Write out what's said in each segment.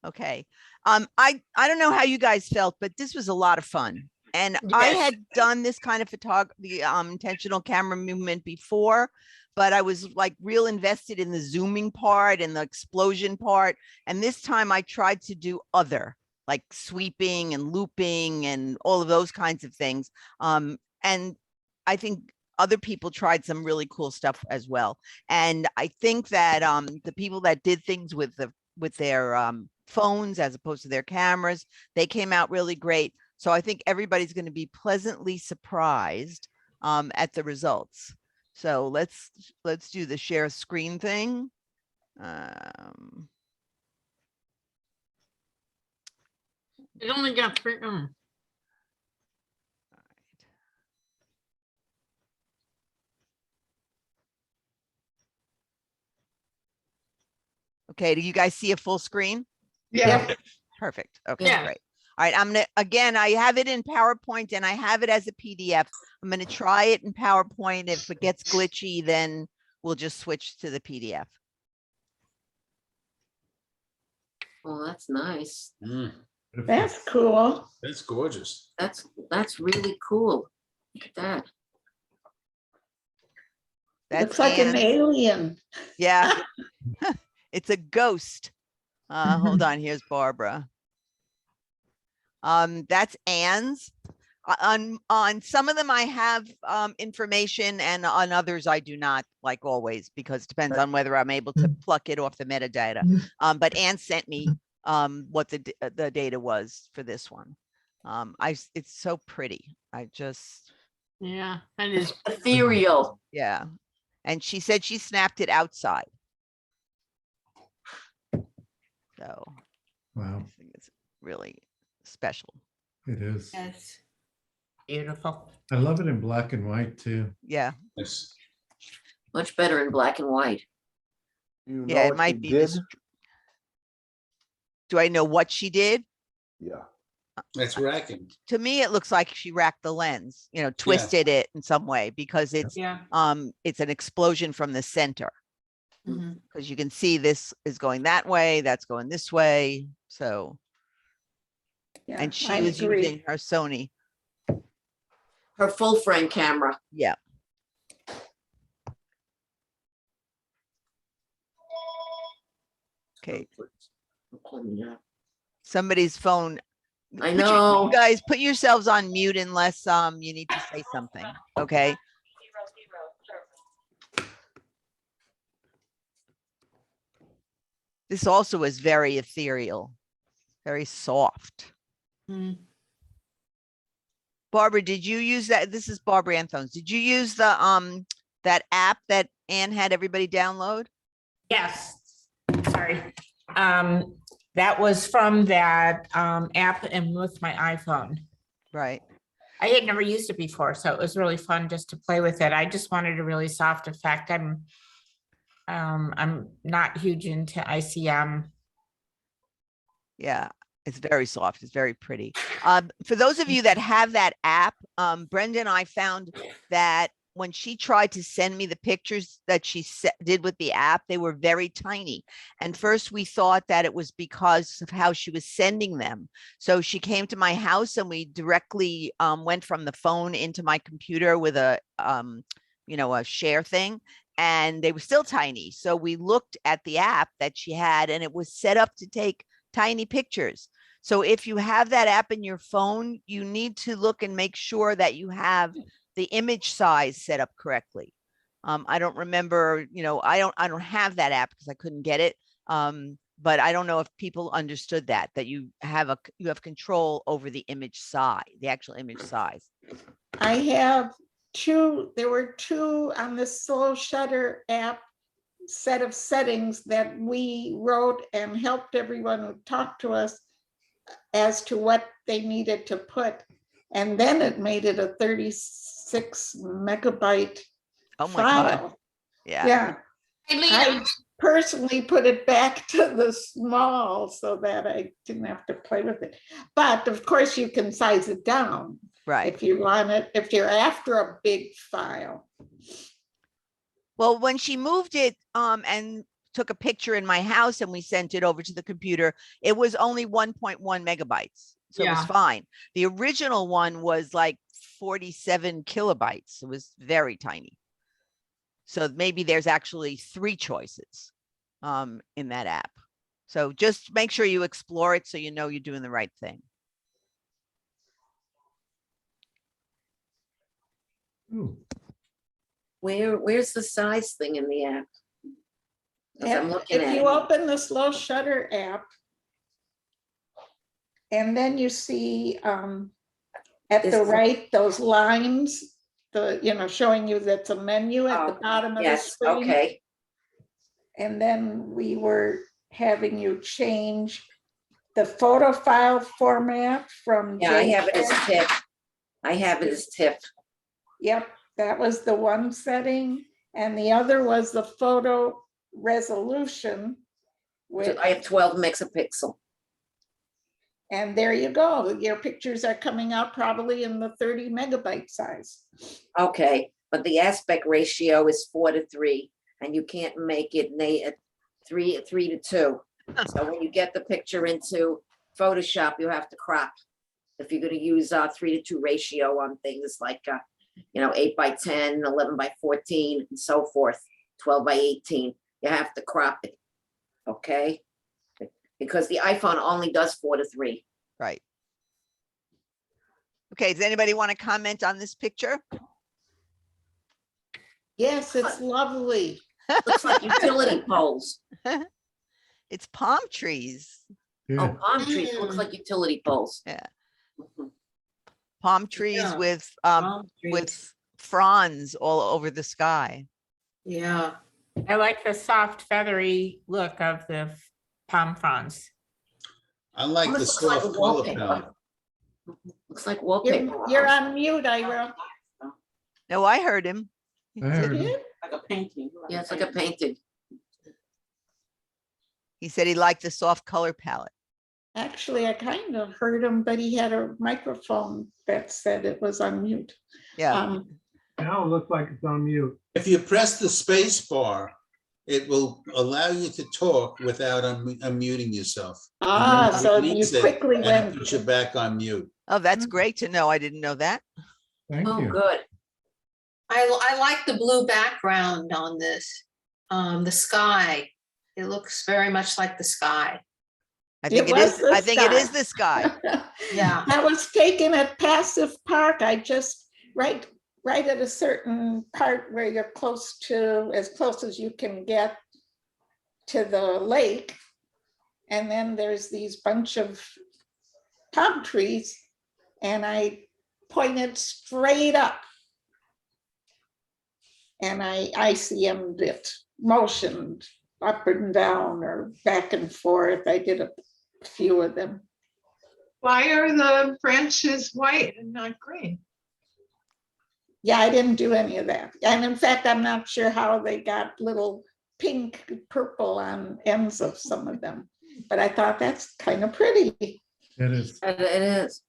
Okay. I don't know how you guys felt, but this was a lot of fun. And I Yes. had done this kind of photography, intentional camera movement before, but I was like real invested in the zooming part and the explosion part. And this time I tried to do other, like sweeping and looping and all of those kinds of things. And I think other people tried some really cool stuff as well. And I think that the people that did things with their phones as opposed to their cameras, they came out really great. So I think everybody's going to be pleasantly surprised at the results. So let's do the share screen thing. It only got 3. Okay, do you guys see a full screen? Yeah. Perfect. Okay, Yeah. great. All right, I'm gonna, again, I have it in PowerPoint and I have it as a PDF. I'm gonna try it in PowerPoint. If it gets glitchy, then we'll just switch to the PDF. Oh, that's nice. That's cool. That's gorgeous. That's really cool. Look at that. That's Looks like an Anne. alien. Yeah, it's a ghost. Hold on, here's Barbara. That's Anne's. On some of them I have information, and on others I do not, like always, because it depends on whether I'm able to pluck it off the metadata. But Anne sent me what the data was for this one. It's so pretty. I just, Yeah, and it's Ethereal. yeah. And she said she snapped it outside. So Wow, I think it's really special. it is. yes. Beautiful. I love it in black and white too. Yeah. Yes. Much better in black and white. You Yeah, know it what might she be did? this. Do I know what she did? Yeah. That's racking. To me, it looks like she racked the lens, twisted it in some way, because it's Yeah. it's an explosion from the center, Mhm. because you can see this is going that way, that's going this way. So, Yeah, and she I was agree. using her Sony. Her full frame camera. Yeah. Okay, Yeah. somebody's phone. I Put your- know. you guys, put yourselves on mute unless you need to say something. Okay. This also is very ethereal, very soft. Mm. Barbara, did you use that? This is Barbara Anthones. Did you use the that app that Anne had everybody download? Yes, sorry. That was from that app and with my iPhone. Right. I had never used it before, so it was really fun just to play with it. I just wanted a really soft effect. I'm not huge into ICM. Yeah, it's very soft. It's very pretty. For those of you that have that app, Brenda and I found that when she tried to send me the pictures that she did with the app, they were very tiny. And first we thought that it was because of how she was sending them. So she came to my house and we directly went from the phone into my computer with a share thing, and they were still tiny. So we looked at the app that she had, and it was set up to take tiny pictures. So if you have that app in your phone, you need to look and make sure that you have the image size set up correctly. I don't remember, I don't have that app because I couldn't get it. But I don't know if people understood that you have control over the image size, the actual image size. I have there were two on the Slow Shutter app set of settings that we wrote and helped everyone who talked to us as to what they needed to put. And then it made it a 36 megabyte Oh my file. God. Yeah. Yeah. Hey, Leah. I personally put it back to the small so that I didn't have to play with it. But of course you can size it down Right. if you want it, if you're after a big file. Well, when she moved it and took a picture in my house and we sent it over to the computer, it was only 1.1 megabytes. So it was Yeah. fine. The original one was like 47 kilobytes. It was very tiny. So maybe there's actually 3 choices in that app. So just make sure you explore it so you know you're doing the right thing. Ooh, Where's the size thing in the app? 'Cause I'm looking If at you it. open the Slow Shutter app, and then you see at the This- right, those lines, showing you that's a menu at the Oh, bottom of the Yes, screen. okay. And then we were having you change the photo file format from. Yeah, I have it as JPEG. TIFF. I have it as TIFF. Yep, that was the one setting, and the other was the photo resolution. Which, I have 12 megapixel. and there you go, your pictures are coming out probably in the 30 megabyte size. Okay, but the aspect ratio is 4:3, and you can't make it 3:2. So when you get the picture into Photoshop, you have to crop. If you're gonna use 3:2 ratio on things like 8:10, 11:14, and so forth, 12:18, you have to crop it. Okay? Because the iPhone only does 4:3. Right. Okay, does anybody want to comment on this picture? Yes, it's lovely. Looks like utility poles. It's palm trees. Oh, yeah, palm trees, looks like utility poles. Yeah. Mhm. Palm trees Yeah. with Palm trees. with fronds all over the sky. Yeah, I like the soft feathery look of the palm fronds. I like the Almost looks like soft color wallpaper. palette. Looks like wallpaper. You're on mute, Ira. No, I heard him. He I said- heard him. like a painting. Yeah, it's like a painted. He said he liked the soft color palette. Actually, I kind of heard him, but he had a microphone that said it was on mute. Yeah. Now it looks like it's on mute. If you press the space bar, it will allow you to talk without unmuting yourself. Ah, then so it you releases it, quickly And it went. puts you back on mute. Oh, that's great to know. I didn't know that. Thank Oh, you. good. I like the blue background on this, the sky. It looks very much like the sky. I think It it is. was the I think it is sky. the sky. Yeah. That was taken at Passive Park. I just, right at a certain part where you're close to, as close as you can get to the lake. And then there's these bunch of palm trees, and I pointed straight up. And I ICM'd it, motioned up and down or back and forth. I did a few of them. Why are the branches white and not green? Yeah, I didn't do any of that. And in fact, I'm not sure how they got little pink, purple on ends of some of them. But I thought that's kind of pretty. It is. It is.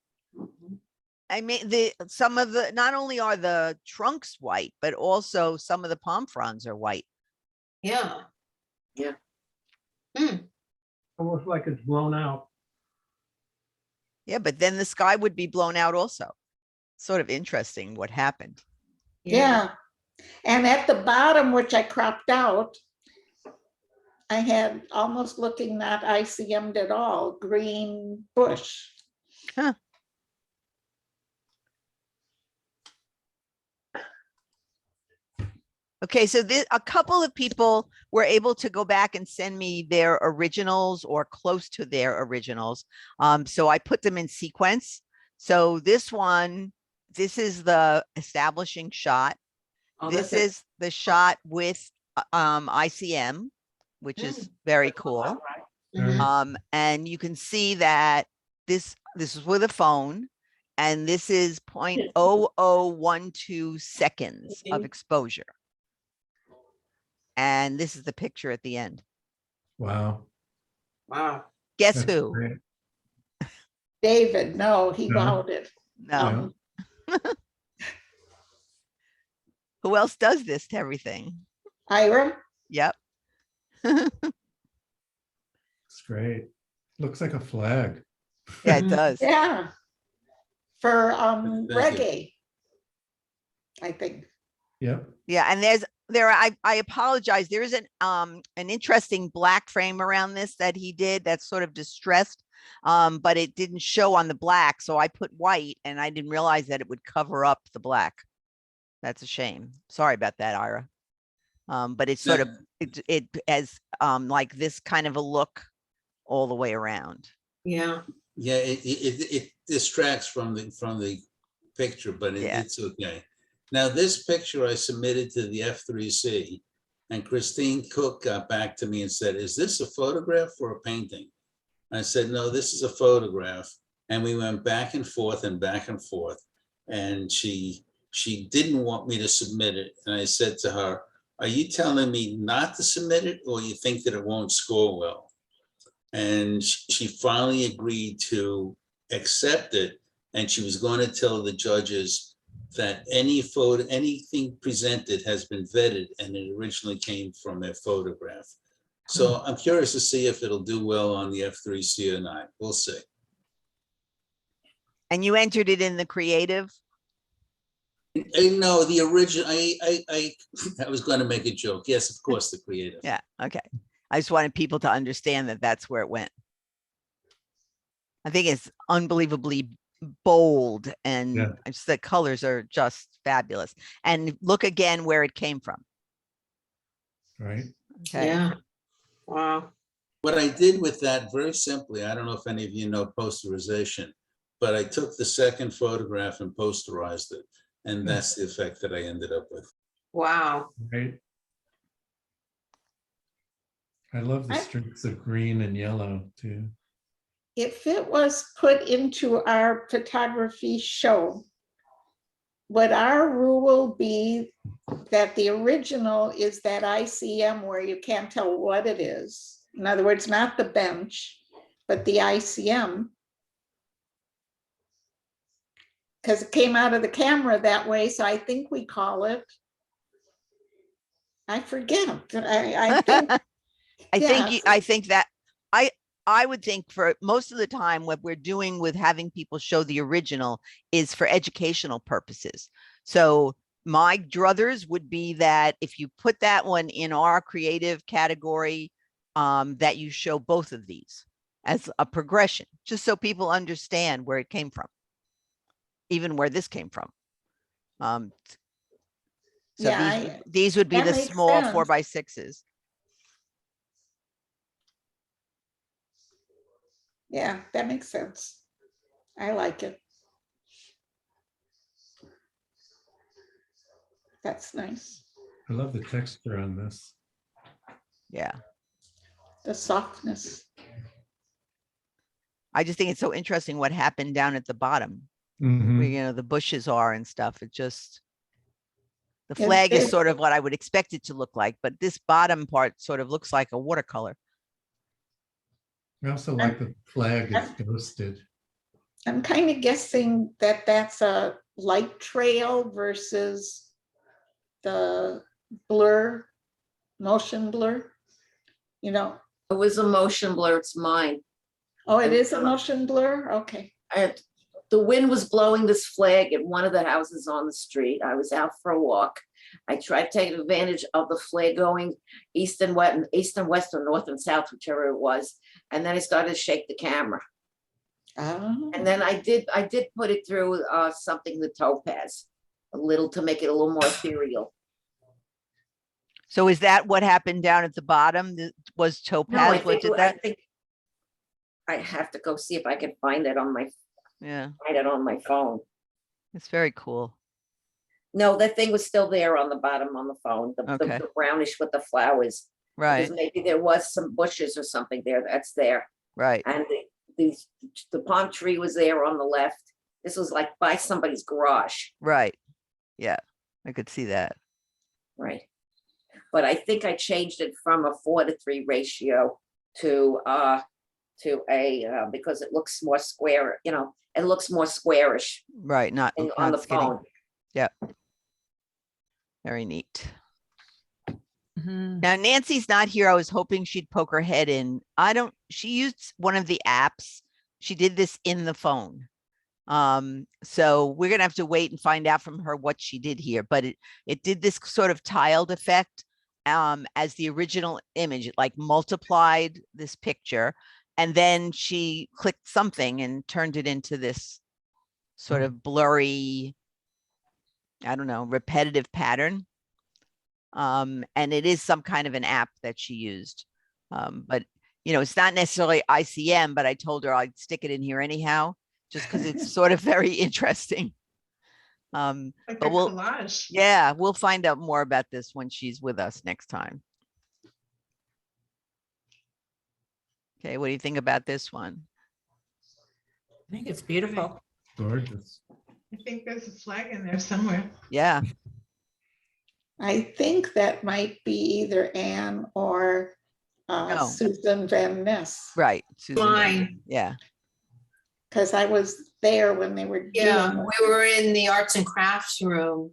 I mean, some of the, not only are the trunks white, but also some of the palm fronds are white. Yeah. Almost like it's blown out. Yeah, but then the sky would be blown out also. Sort of interesting what happened. Yeah. And at the bottom, which I cropped out, I had almost looking not ICM'd at all, green bush. Okay, so a couple of people were able to go back and send me their originals or close to their originals. So I put them in sequence. So this one, this is the establishing shot. Oh, This that's it. is the shot with ICM, which is very cool. Mhm. And you can see that this is with a phone, and this is 0.0012 seconds of exposure. And this is the picture at the end. Wow. Wow. Guess That's who? great. David, no, he No. wowed it. No, who else does this to everything? Ira, Yep. It's great. Looks like a flag. Yeah, it does. Yeah. For Thank you. reggae. I think. Yep. Yeah, and I apologize. There is an interesting black frame around this that he did that's sort of distressed. But it didn't show on the black, so I put white and I didn't realize that it would cover up the black. That's a shame. Sorry about that, Ira. But it's sort of it as like this kind of a look all the way around. Yeah. Yeah, it distracts from the picture, but Yeah. it's okay. Now, this picture I submitted to the F3C, and Christine Cook got back to me and said, "Is this a photograph or a painting?" I said, "No, this is a photograph." And we went back and forth and back and forth. And she didn't want me to submit it. And I said to her, "Are you telling me not to submit it, or you think that it won't score well?" And she finally agreed to accept it. And she was going to tell the judges that anything presented has been vetted, and it originally came from a photograph. So I'm curious to see if it'll do well on the F3C or not. We'll see. And you entered it in the creative? No, the original, I was going to make a joke. Yes, of course, the creative. Yeah, okay. I just wanted people to understand that that's where it went. I think it's unbelievably bold, and Yeah. it's the colors are just fabulous. And look again where it came from. Right. Okay. Yeah. Wow. What I did with that, very simply, I don't know if any of you know posterization, but I took the second photograph and posterized it. And that's the effect that I ended up with. Wow. Right. I love the I- streaks of green and yellow too. If it was put into our photography show, would our rule be that the original is that ICM where you can't tell what it is? In other words, not the bench, but the ICM. Because it came out of the camera that way, so I think we call it. I forget. I think, I think that I would think for most of the time, what we're doing with having people show the original is for educational purposes. So my druthers would be that if you put that one in our creative category, that you show both of these as a progression, just so people understand where it came from, even where this came from. So Yeah, these would be that the makes small sense. 4x6s. yeah, that makes sense. I like it. That's nice. I love the texture on this. Yeah. The softness. I just think it's so interesting what happened down at the bottom, Mhm. where, you know, the bushes are and stuff. It just, the It- flag is it- sort of what I would expect it to look like, but this bottom part sort of looks like a watercolor. I also like the flag is ghosted. I'm kind of guessing that that's a light trail versus the blur, motion blur. You know, It was a motion blur, it's mine. oh, it is a motion blur? Okay. The wind was blowing this flag at one of the houses on the street. I was out for a walk. I tried taking advantage of the flag going east and west, or north and south, whichever it was. And then I started to shake the camera. Oh, And then I did put it through something with topaz, a little, to make it a little more ethereal. So is that what happened down at the bottom? Was No, topaz? What did I that? think I have to go see if I can find it on my phone. It's very cool. No, that thing was still there on the bottom on the phone, Okay. the brownish with the flowers. Right, Because maybe there was some bushes or something there that's there. right. And the palm tree was there on the left. This was like by somebody's garage, Right. Yeah, I could see that. right? But I think I changed it from a 4:3 ratio to a, because it looks more square, you know, it looks more squarish Right, not on the skinny. phone. Very neat. Mhm. Now Nancy's not here. I was hoping she'd poke her head in. She used one of the apps. She did this in the phone. So we're gonna have to wait and find out from her what she did here, but it did this sort of tiled effect as the original image. It like multiplied this picture, and then she clicked something and turned it into this sort of blurry, I don't know, repetitive pattern. And it is some kind of an app that she used. But it's not necessarily ICM, but I told her I'd stick it in here anyhow, just because it's sort of very interesting. Like But a we'll, collage. yeah, we'll find out more about this when she's with us next time. Okay, what do you think about this one? I think it's beautiful. Gorgeous. I think there's a flag in there somewhere. Yeah, I think that might be either Anne or No. Susan Van Ness, right. Susan Van Ness. Mine. Yeah, because I was there when they were Yeah, doing. we were in the arts and crafts room.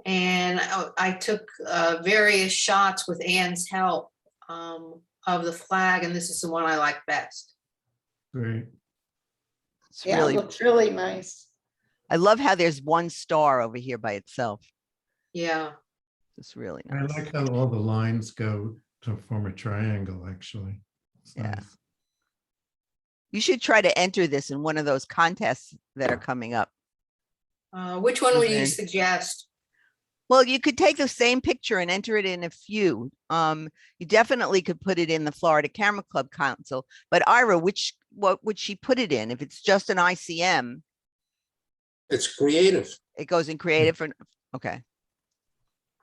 And I took various shots with Anne's help of the flag, and this is the one I like best. Great. it's Yeah, it really, looks really nice. I love how there's one star over here by itself. Yeah. It's really I nice. like how all the lines go to form a triangle, actually. It's Yeah. nice. You should try to enter this in one of those contests that are coming up. Which one would you Okay. suggest? Well, you could take the same picture and enter it in a few. You definitely could put it in the Florida Camera Club Council, but Ira, what would she put it in? If it's just an ICM, It's creative. it goes in creative or, okay.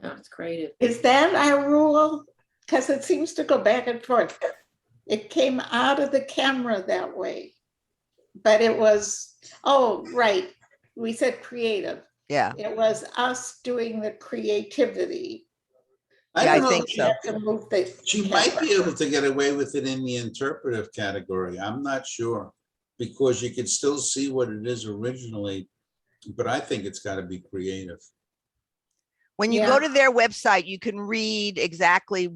No, it's creative. Is that our rule? Because it seems to go back and forth. It came out of the camera that way. But it was, oh, right. We said creative. Yeah, It was us doing the creativity. Yeah, I don't know. think so. To move the She might be camera. able to get away with it in the interpretive category. I'm not sure. Because you could still see what it is originally, but I think it's got to be creative. when you Yeah. go to their website, you can read exactly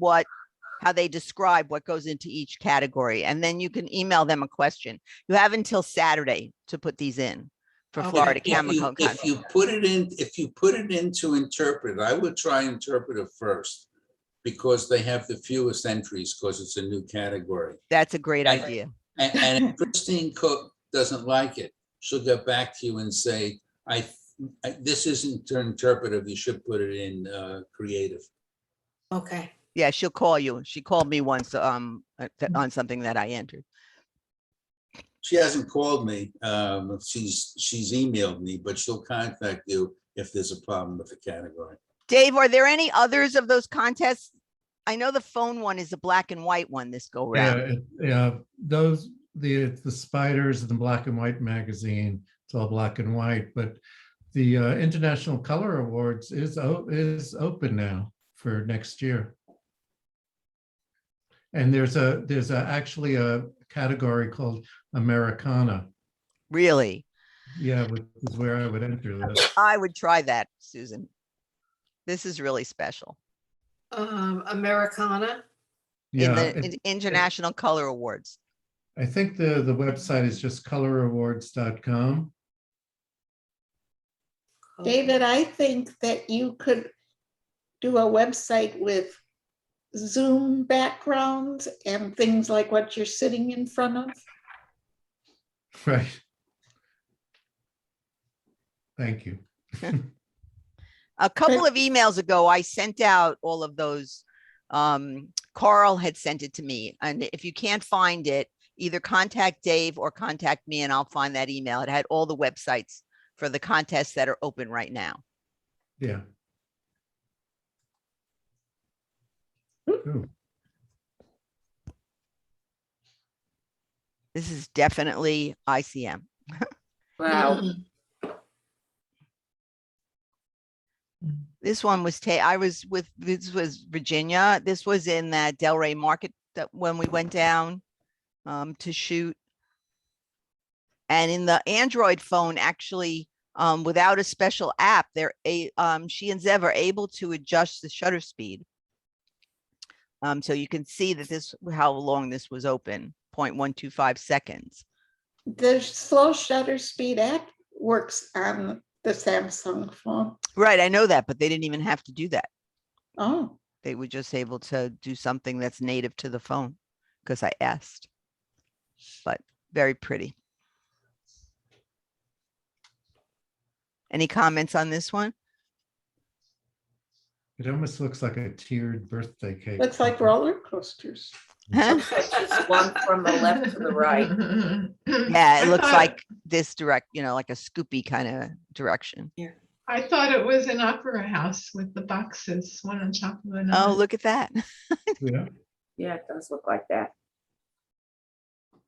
how they describe what goes into each category, and then you can email them a question. You have until Saturday to put these in for Okay. Florida If Camera you- Club If Council. you put it into interpret, I would try interpretive first. Because they have the fewest entries, because it's a new category. That's a great And- idea. And if Christine Cook doesn't like it, she'll get back to you and say, this isn't interpretive, you should put it in creative. Okay. Yeah, she'll call you. She called me once on something that I entered. She hasn't called me, she's emailed me, but she'll contact you if there's a problem with the category. Dave, are there any others of those contests? I know the phone one is a black and white one this go Yeah, round. yeah, the spiders in the black and white magazine, it's all black and white, but the International Color Awards is open now for next year. And there's actually a category called Americana. Really? Yeah, which is where I would enter this. I would try that, Susan. This is really special. Americana. In Yeah, the it- International Color Awards. I think the website is just colораwards.com. David, I think that you could do a website with Zoom backgrounds and things like what you're sitting in front of. Right. Thank you. A couple of emails ago, I sent out all of those. Carl had sent it to me, and if you can't find it, either contact Dave or contact me and I'll find that email. It had all the websites for the contests that are open right now. Yeah. Ooh, This is definitely ICM. Wow. This one was this was Virginia. This was in that Delray Market that when we went down to shoot. And in the Android phone, actually, without a special app, she and Zev are able to adjust the shutter speed. So you can see that this, how long this was open, 0.125 seconds. The slow shutter speed app works on the Samsung phone. Right, I know that, but they didn't even have to do that. Oh, They were just able to do something that's native to the phone because I asked. But very pretty. Any comments on this one? It almost looks like a tiered birthday cake. looks like roller coasters. Looks like she swung from the left to the right. Yeah, it I looks thought- like this direct, like a scoopy kind of direction. I thought it was an opera house with the boxes, one on top of another. Oh, look at that. Yeah, Yeah, it does look like that.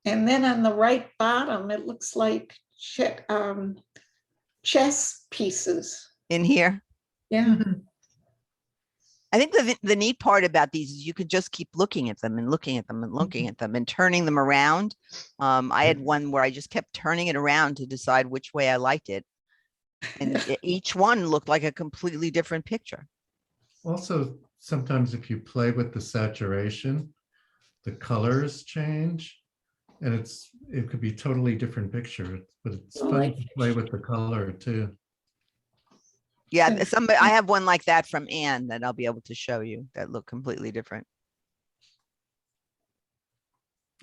And then on the right bottom, it looks like chess pieces. In here. Yeah. I think the neat part about these is you could just keep looking at them and looking at them and looking at them and turning them around. I had one where I just kept turning it around to decide which way I liked it. And each one looked like a completely different picture. also, sometimes if you play with the saturation, the colors change. And it could be totally different picture, but it's I fun like to play with the color too. Yeah, Hmm. I have one like that from Anne that I'll be able to show you that look completely different.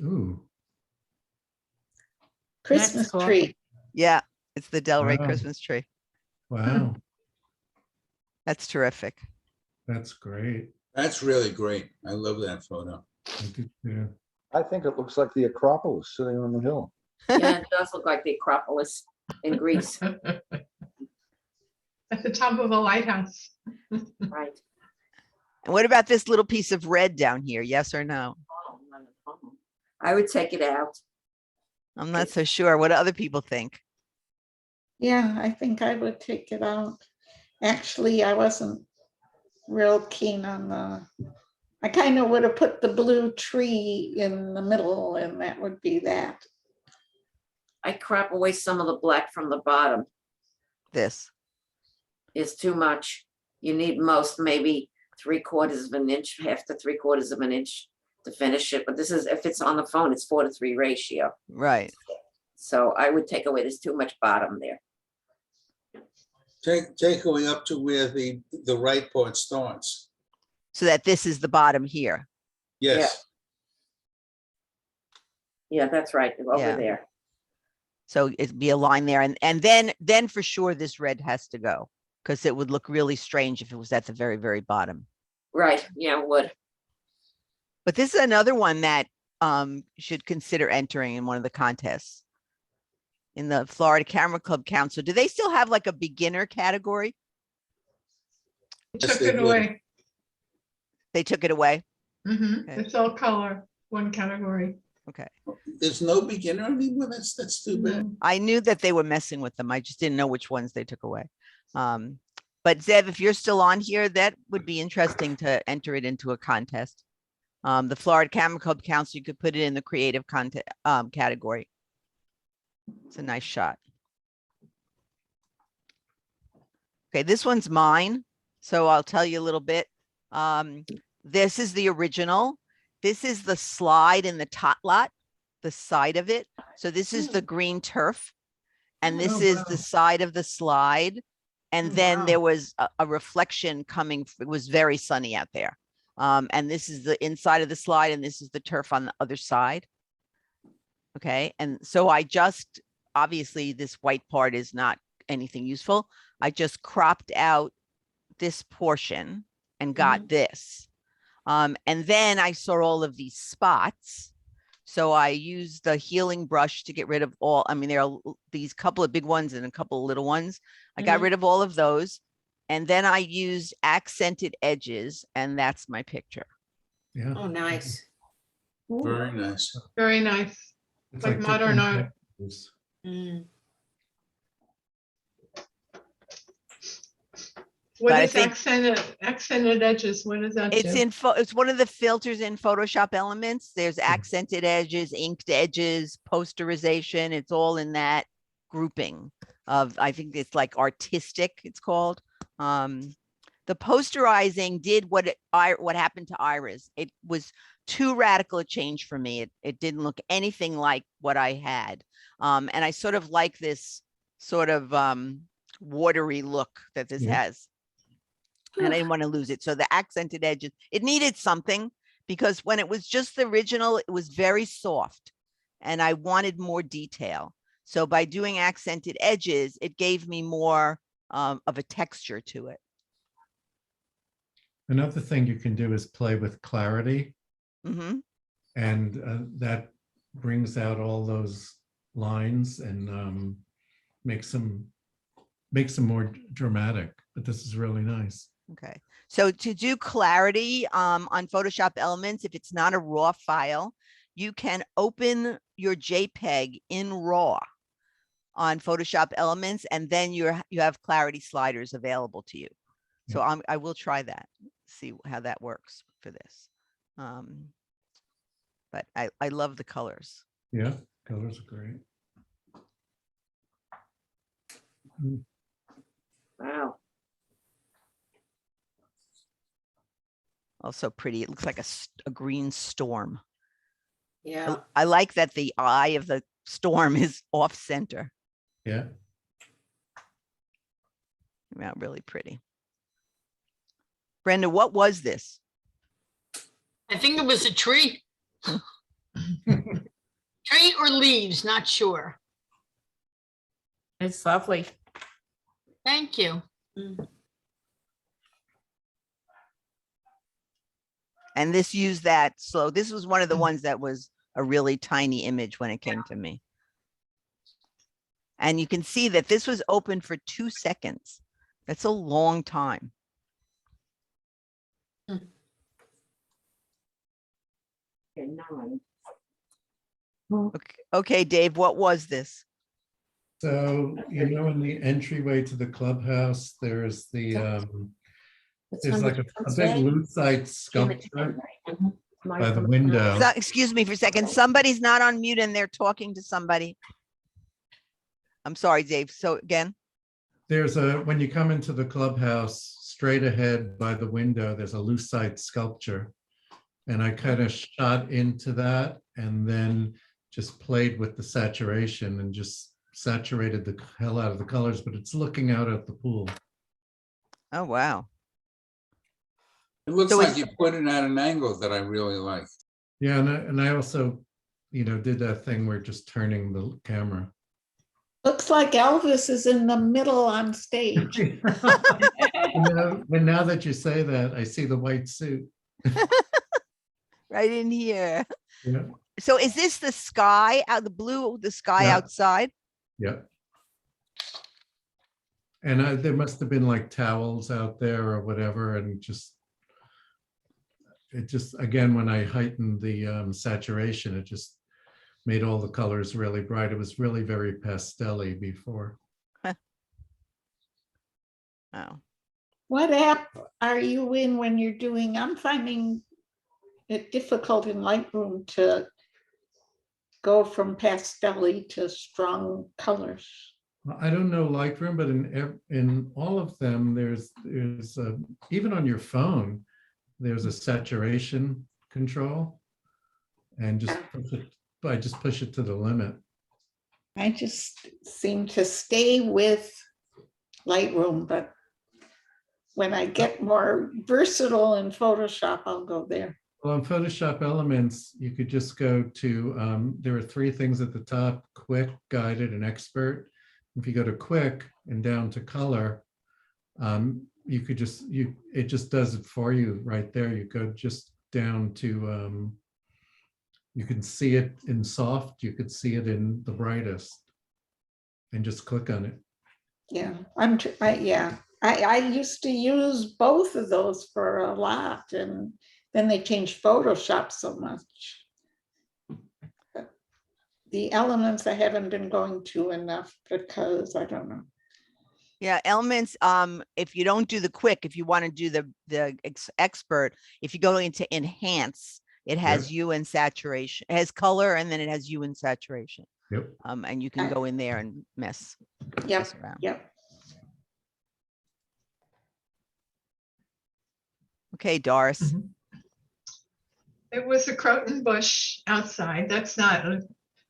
Ooh, Christmas cool. tree. Yeah, it's the Delray Wow. Christmas tree. wow, That's terrific. that's great. That's really great. I love that photo. I do too. I think it looks like the Acropolis sitting on the hill. Yeah, it does look like the Acropolis in Greece, At the top of a lighthouse. right? And what about this little piece of red down here? Yes or no? I would take it out. I'm not so sure. What do other people think? Yeah, I think I would take it out. Actually, I wasn't real keen on I kind of would have put the blue tree in the middle and that would be that. I crop away some of the black from the bottom. This. Is too much. You need most, maybe 3/4 of an inch, half to 3/4 of an inch to finish it. But this is, if it's on the phone, it's 4:3 ratio. Right. So I would take away, there's too much bottom there. Take going up to where the right part starts. So that this is the bottom here. Yes, Yeah, that's right, over Yeah. there. So it'd be a line there. And then for sure this red has to go because it would look really strange if it was at the very, very bottom. Right, yeah, would. But this is another one that should consider entering in one of the contests. In the Florida Camera Club Council, do they still have like a beginner category? Yes, Took they it do. away. They took it away. Mhm. Okay. It's all color, one category. Okay. there's no beginner anymore. That's too bad. I knew that they were messing with them. I just didn't know which ones they took away. But Zev, if you're still on here, that would be interesting to enter it into a contest. The Florida Camera Club Council, you could put it in the creative content category. It's a nice shot. Okay, this one's mine. So I'll tell you a little bit. This is the original. This is the slide in the tot lot, the side of it. So this is the green turf. And this Oh, is wow. the side of the slide. And Oh, then wow. there was a reflection coming. It was very sunny out there. And this is the inside of the slide and this is the turf on the other side. Okay, and so I just, obviously this white part is not anything useful. I just cropped out this portion and got this. And then I saw all of these spots. So I used the healing brush to get rid of all, I mean, there are these couple of big ones and a couple of little ones. I got rid of all of those. And then I used accented edges and that's my picture. Yeah. Oh, nice. Very nice. Very nice. It's Like modern different art. textures. Mm. But What I is think- accented edges? What does that do? It's one of the filters in Photoshop Elements. There's accented edges, inked edges, posterization. It's all in that grouping of, I think it's like artistic, it's called. The posterizing did what happened to Iris. It was too radical a change for me. It didn't look anything like what I had. And I sort of like this sort of watery look that this Yeah. has. And I didn't want to lose it. So the accented edges, it needed something because when it was just the original, it was very soft and I wanted more detail. So by doing accented edges, it gave me more of a texture to it. Another thing you can do is play with clarity, Hmm. and that brings out all those lines and makes them more dramatic. But this is really nice. Okay, so to do clarity on Photoshop Elements, if it's not a raw file, you can open your JPEG in RAW on Photoshop Elements, and then you have clarity sliders available to you. So I will try that, see how that works for this. But I love the colors. Yeah, colors are great. Mm. Wow. Also pretty. It looks like a green storm. Yeah. I like that the eye of the storm is off center. Yeah. Came out really pretty. Brenda, what was this? I think it was a tree. Tree or leaves, not sure. It's lovely. Thank you. And this used that. So this was one of the ones that was a really tiny image when it came to me. And you can see that this was open for 2 seconds. That's a long time. Okay, 9. Okay, Dave, what was this? So, you know, in the entryway to the clubhouse, there's the there's like a big lucite sculpture by the window. So, excuse me for a second. Somebody's not on mute and they're talking to somebody. I'm sorry, Dave. So again, There's when you come into the clubhouse, straight ahead by the window, there's a lucite sculpture. And I kind of shot into that and then just played with the saturation and just saturated the hell out of the colors, but it's looking out at the pool. oh, wow. It looks So like it's- you put it at an angle that I really like. Yeah, and I also, you know, did that thing where just turning the camera. Looks like Elvis is in the middle on stage. You know, and now that you say that, I see the white suit. Right in here. Yeah, So is this the sky out, the blue, the sky Yeah. outside? yeah. And there must have been like towels out there or whatever, and it just, again, when I heightened the saturation, it just made all the colors really bright. It was really very pastel-y before. Oh, What app are you in when you're doing, I'm finding it difficult in Lightroom to go from pastel-y to strong colors. I don't know Lightroom, but in all of them, there's even on your phone, there's a saturation control, and I just push it to the limit. I just seem to stay with Lightroom, but when I get more versatile in Photoshop, I'll go there. Well, on Photoshop Elements, you could just go to, there are 3 things at the top: quick, guided, and expert. If you go to quick and down to color, you could just, it just does it for you right there. You go just down to, you can see it in soft, you could see it in the brightest, and just click on it. Yeah, I used to use both of those for a lot, and then they changed Photoshop so much. The Elements I haven't been going to enough because I don't know. yeah, Elements, if you don't do the quick, if you want to do the expert, if you go into enhance, it has hue and saturation, it has color, and then it has hue and saturation. Yep. And you can go in there and mess Yep, around. yep. Okay, Doris. Mhm. It was a croton bush outside. That's not,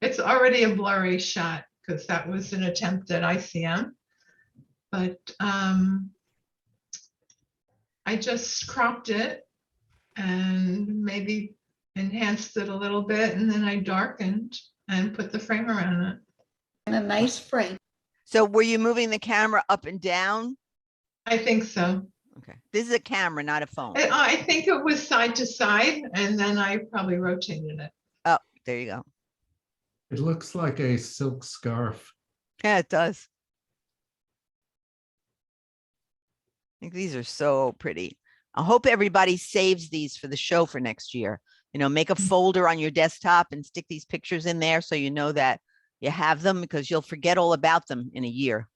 it's already a blurry shot because that was an attempt at ICM. But I just cropped it and maybe enhanced it a little bit, and then I darkened and put the frame around it. And a nice frame. So were you moving the camera up and down? I think so. Okay, this is a camera, not a phone. I think it was side to side, and then I probably rotated it. Oh, there you go. It looks like a silk scarf. Yeah, it does. I think these are so pretty. I hope everybody saves these for the show for next year. You know, make a folder on your desktop and stick these pictures in there so you know that you have them, because you'll forget all about them in a year.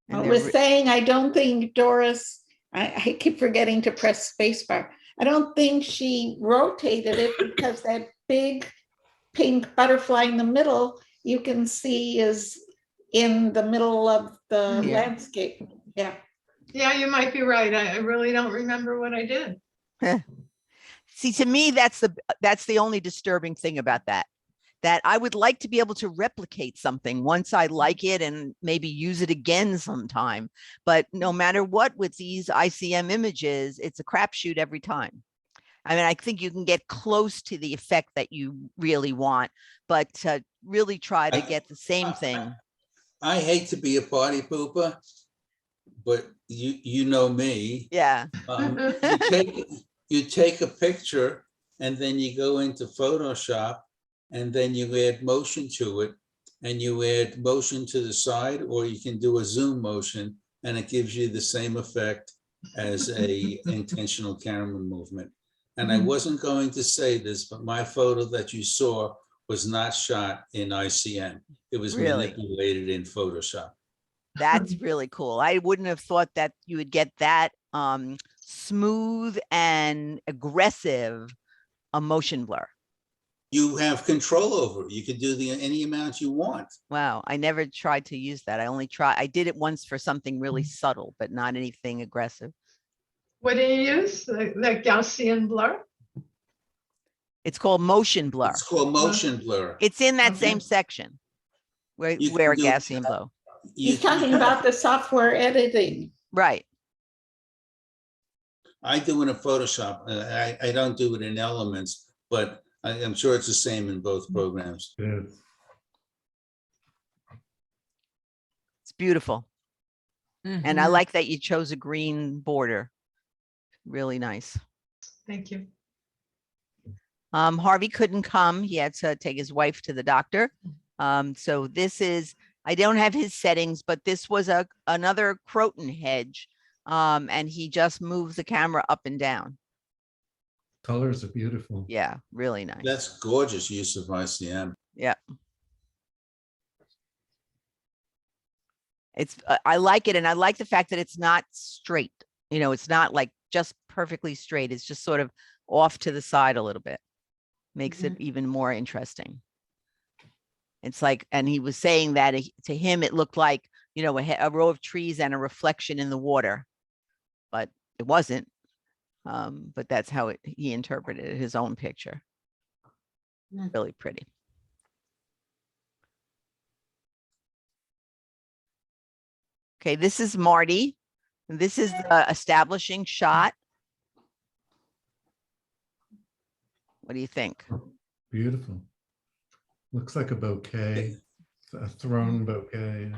And I they're was re- saying, I don't think Doris, I keep forgetting to press spacebar. I don't think she rotated it because that big pink butterfly in the middle, you can see is in the middle of the Yeah. landscape. Yeah. Yeah, you might be right. I really don't remember what I did. See, to me, that's the only disturbing thing about that. That I would like to be able to replicate something once I like it and maybe use it again sometime. But no matter what with these ICM images, it's a crapshoot every time. I mean, I think you can get close to the effect that you really want, but to really try to get the same thing. I hate to be a party pooper, but you know me. Yeah. You take a picture and then you go into Photoshop and then you add motion to it, and you add motion to the side, or you can do a zoom motion and it gives you the same effect as a intentional camera movement. And I wasn't going to say this, but my photo that you saw was not shot in ICM. It was Really? manipulated in Photoshop. That's really cool. I wouldn't have thought that you would get that smooth and aggressive a motion blur. You have control over it. You can do any amount you want. Wow, I never tried to use that. I did it once for something really subtle, but not anything aggressive. What do you use? The Gaussian blur? It's called motion blur. It's called motion blur. It's in that Okay. same section where You where a can do- Gaussian blow. He's talking about the software editing. Right. I do it in Photoshop. I don't do it in Elements, but I'm sure it's the same in both programs. Yes. It's beautiful. And I Mhm. like that you chose a green border. Really nice. Thank you. Harvey couldn't come. He had to take his wife to the doctor. So this is, I don't have his settings, but this was another croton hedge. And he just moves the camera up and down. Colors are beautiful. Yeah, really nice. That's gorgeous use of ICM. Yeah. I like it. And I like the fact that it's not straight. You know, it's not like just perfectly straight. It's just sort of off to the side a little bit. Makes it even more interesting. It's like, and he was saying that to him, it looked like, you know, a row of trees and a reflection in the water, but it wasn't. But that's how he interpreted his own picture. Hmm. Really pretty. Okay, this is Marty. This is the establishing shot. What do you think? Beautiful. Looks like a bouquet, a thrown bouquet.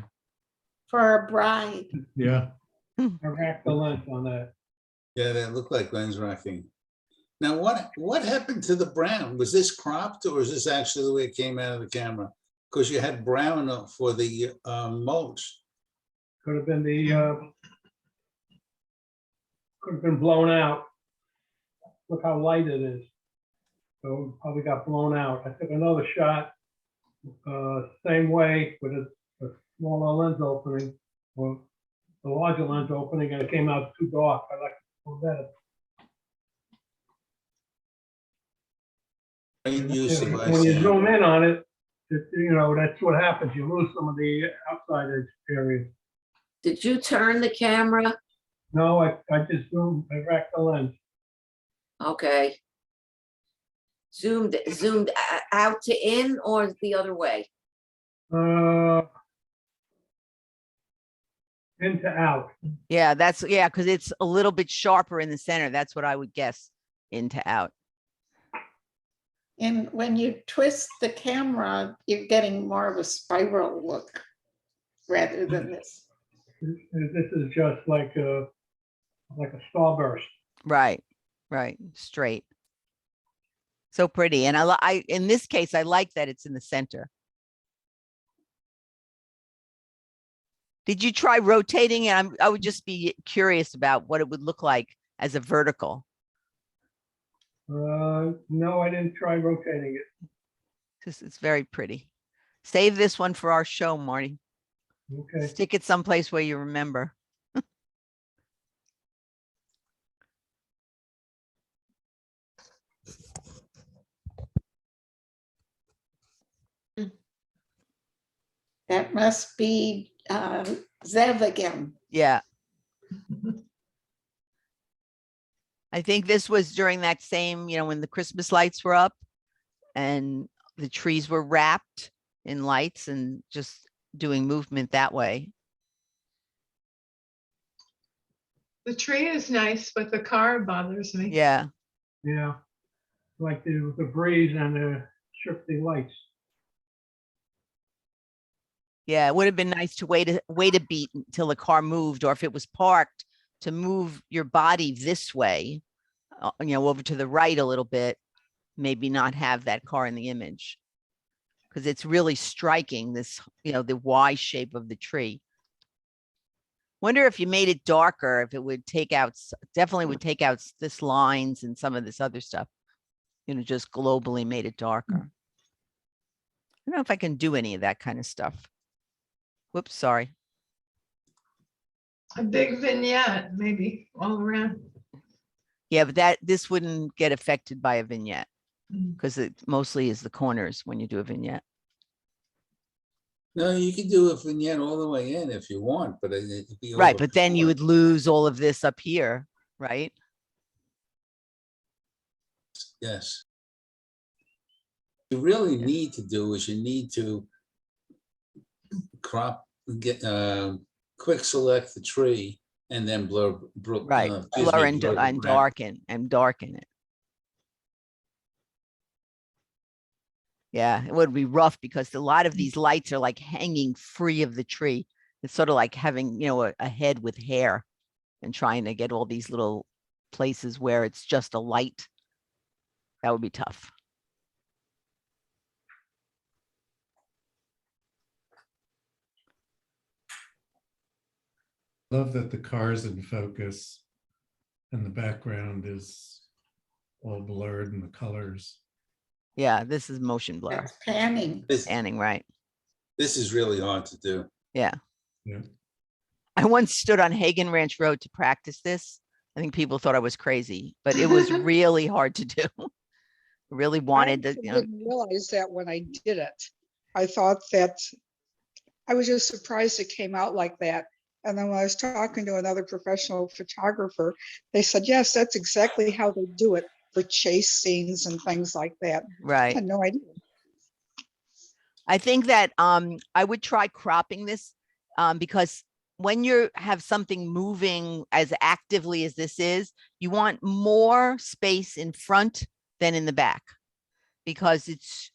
For a bride. Yeah. I racked the length on that. Yeah, that looked like lens racking. Now, what happened to the brown? Was this cropped, or is this actually the way it came out of the camera? Because you had brown up for the mulch. Could have been could have been blown out. Look how light it is. So it probably got blown out. I took another shot, same way with a smaller lens opening, or a larger lens opening, and it came out too dark. I like it better. Great use of When you ICM. zoom in on it, you know, that's what happens. You lose some of the outside edge areas. Did you turn the camera? No, I just zoomed, I racked the lens. Okay. Zoomed out to in or the other way? Into out. Yeah, because it's a little bit sharper in the center. That's what I would guess, into out. And when you twist the camera, you're getting more of a spiral look rather than this. This is just like a starburst. Right, right, straight. So pretty. And in this case, I like that it's in the center. Did you try rotating it? I would just be curious about what it would look like as a vertical. No, I didn't try rotating it. Because it's very pretty. Save this one for our show, Marty. Okay. Stick it someplace where you remember. That must be Zev again. Yeah. I think this was during that same, when the Christmas lights were up and the trees were wrapped in lights and just doing movement that way. The tree is nice, but the car bothers me. Yeah. Yeah. Like the breeze and the shifting lights. Yeah, it would have been nice to wait a beat until the car moved, or if it was parked, to move your body this way, over to the right a little bit, maybe not have that car in the image. Because it's really striking this, the Y shape of the tree. Wonder if you made it darker, if it would definitely would take out this lines and some of this other stuff. Just globally made it darker. I don't know if I can do any of that kind of stuff. Whoops, sorry. A big vignette, maybe all around. Yeah, but this wouldn't get affected by a vignette Mm. because it mostly is the corners when you do a vignette. No, you can do a vignette all the way in if you want, but it'd be Right, but then you overpowered. would lose all of this up here, right? Yes. You really need to do is you need to quick select the tree and then blur. Right, blur and darken it. Yeah, it would be rough because a lot of these lights are like hanging free of the tree. It's sort of like having, a head with hair and trying to get all these little places where it's just a light. That would be tough. Love that the car's in focus and the background is all blurred in the colors. Yeah, this is motion blur. That's panning. Panning, right? This is really hard to do. Yeah. Yeah. I once stood on Hagen Ranch Road to practice this. I think people thought I was crazy, but it was really hard to do. Really wanted to, I didn't realize that when I did it. I thought that, I was just surprised it came out like that. And then when I was talking to another professional photographer, they said, yes, that's exactly how they do it for chase scenes and things like that. I right. had no idea. I think that I would try cropping this because when you have something moving as actively as this is, you want more space in front than in the back because it's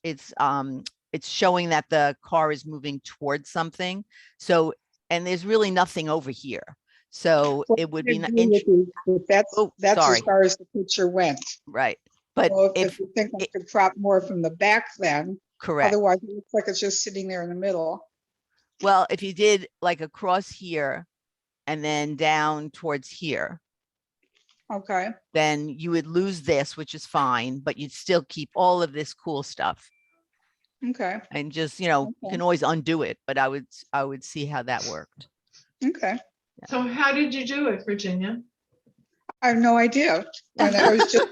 showing that the car is moving towards something. So, and there's really nothing over here. So Well, it would I be agree with you, but that's sorry. as far as the picture went. Right. But So if if you think I could crop more from the back then, correct. otherwise it looks like it's just sitting there in the middle. Well, if you did like across here and then down towards here, Okay, then you would lose this, which is fine, but you'd still keep all of this cool stuff okay, and just, you Okay. can always undo it, but I would see how that worked. okay. So how did you do it, Virginia? I have no idea. And I was just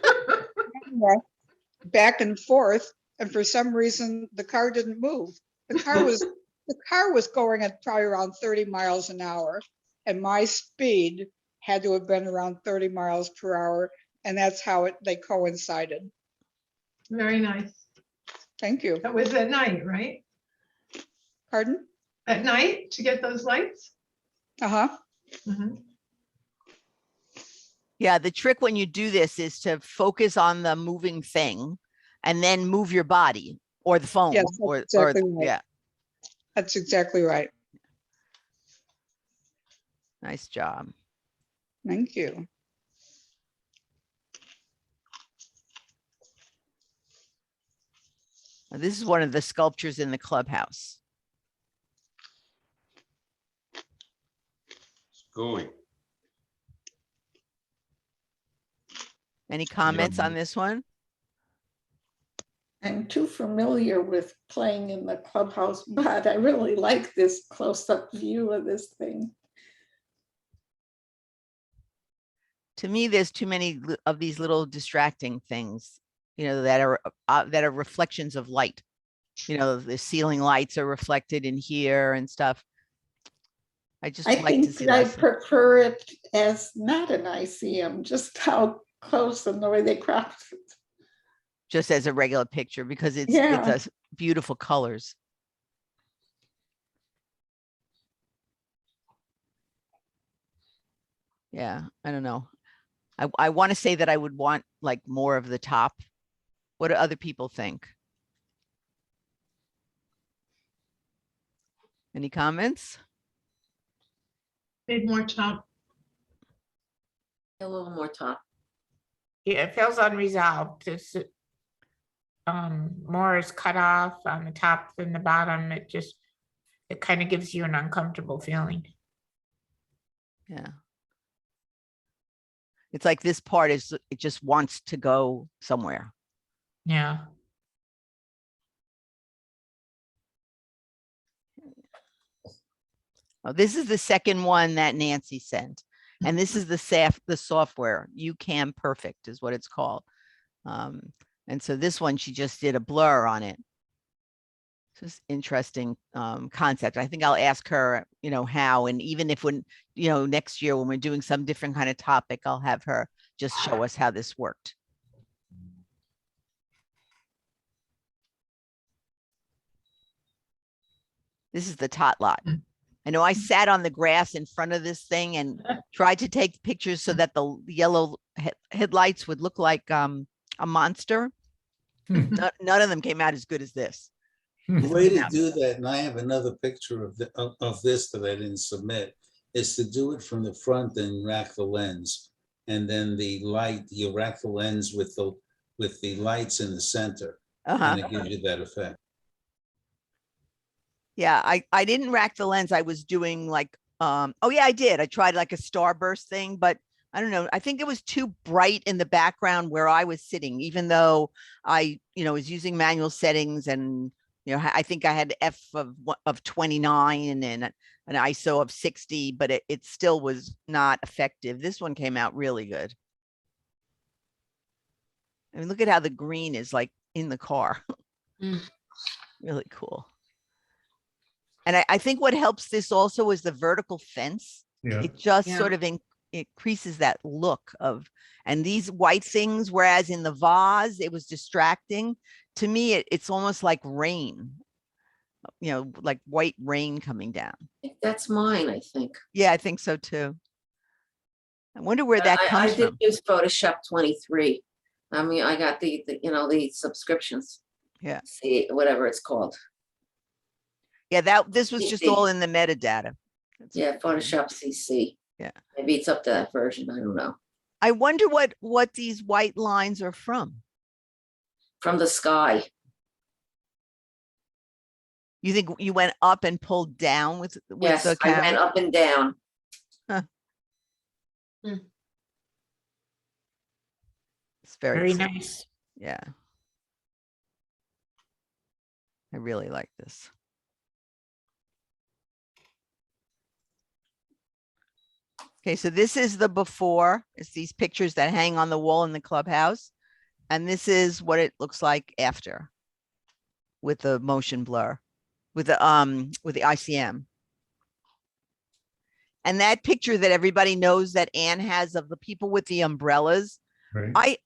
back and forth, and for some reason, the car didn't move. The car was going at probably around 30 miles an hour, and my speed had to have been around 30 miles per hour. And that's how they coincided. Very nice. Thank you. That was at night, right? Pardon? At night to get those lights? Uh-huh. Mhm. Yeah, the trick when you do this is to focus on the moving thing and then move your body or the phone. Yes, that's or exactly right. yeah, That's exactly right. nice job. Thank you. Now, this is one of the sculptures in the clubhouse. Going. Any comments on this one? I'm too familiar with playing in the clubhouse, but I really like this close-up view of this thing. To me, there's too many of these little distracting things, you know, that are reflections of light. You know, the ceiling lights are reflected in here and stuff. I just I like to think see I that. prefer it as not an ICM, just how close and the way they cropped it. Just as a regular picture because it's Yeah. a beautiful colors. Yeah, I don't know. I want to say that I would want like more of the top. What do other people think? Any comments? Need more top. A little more top. Yeah, it feels unresolved. It's more is cut off on the top than the bottom. It kind of gives you an uncomfortable feeling. Yeah. It's like this part is, it just wants to go somewhere. Yeah. Oh, this is the second one that Nancy sent. And this is the software, UCam Perfect is what it's called. And so this one, she just did a blur on it. Just interesting concept. I think I'll ask her, you know, how, and even if when, you know, next year when we're doing some different kind of topic, I'll have her just show us how this worked. This is the tot lot. I know I sat on the grass in front of this thing and tried to take pictures so that the yellow headlights would look like a monster. None of them came out as good as this. The way to do that, and I have another picture of this that I didn't submit, is to do it from the front and rack the lens. And then the light, you rack the lens with the lights in the center. And it gives you that effect. Yeah, I didn't rack the lens. I was doing like, oh yeah, I did. I tried like a starburst thing, but I don't know. I think it was too bright in the background where I was sitting, even though I, you know, was using manual settings and, you know, I think I had F of 29 and an ISO of 60, but it still was not effective. This one came out really good. I mean, look at how the green is like in the car. Really cool. And I think what helps this also is the vertical fence. Yeah. It just Yeah. sort of increases that look of, and these white things, whereas in the vase, it was distracting. To me, it's almost like rain, you know, like white rain coming down. That's mine, I think. Yeah, I think so too. I wonder where that I comes did from. use Photoshop 23. I mean, I got the you know, the subscriptions. Yeah. See, whatever it's called. Yeah, this was just all in the metadata. That's Yeah, Photoshop CC. Yeah. Maybe it's up to that version. I don't know. I wonder what these white lines are from. From the sky. You think you went up and pulled down with Yes, the I went camera? up and down. It's very Very cool. nice. Yeah. I really like this. Okay, so this is the before. It's these pictures that hang on the wall in the clubhouse. And this is what it looks like after with the motion blur, with the ICM. And that picture that everybody knows that Anne has of the people with the umbrellas, Right.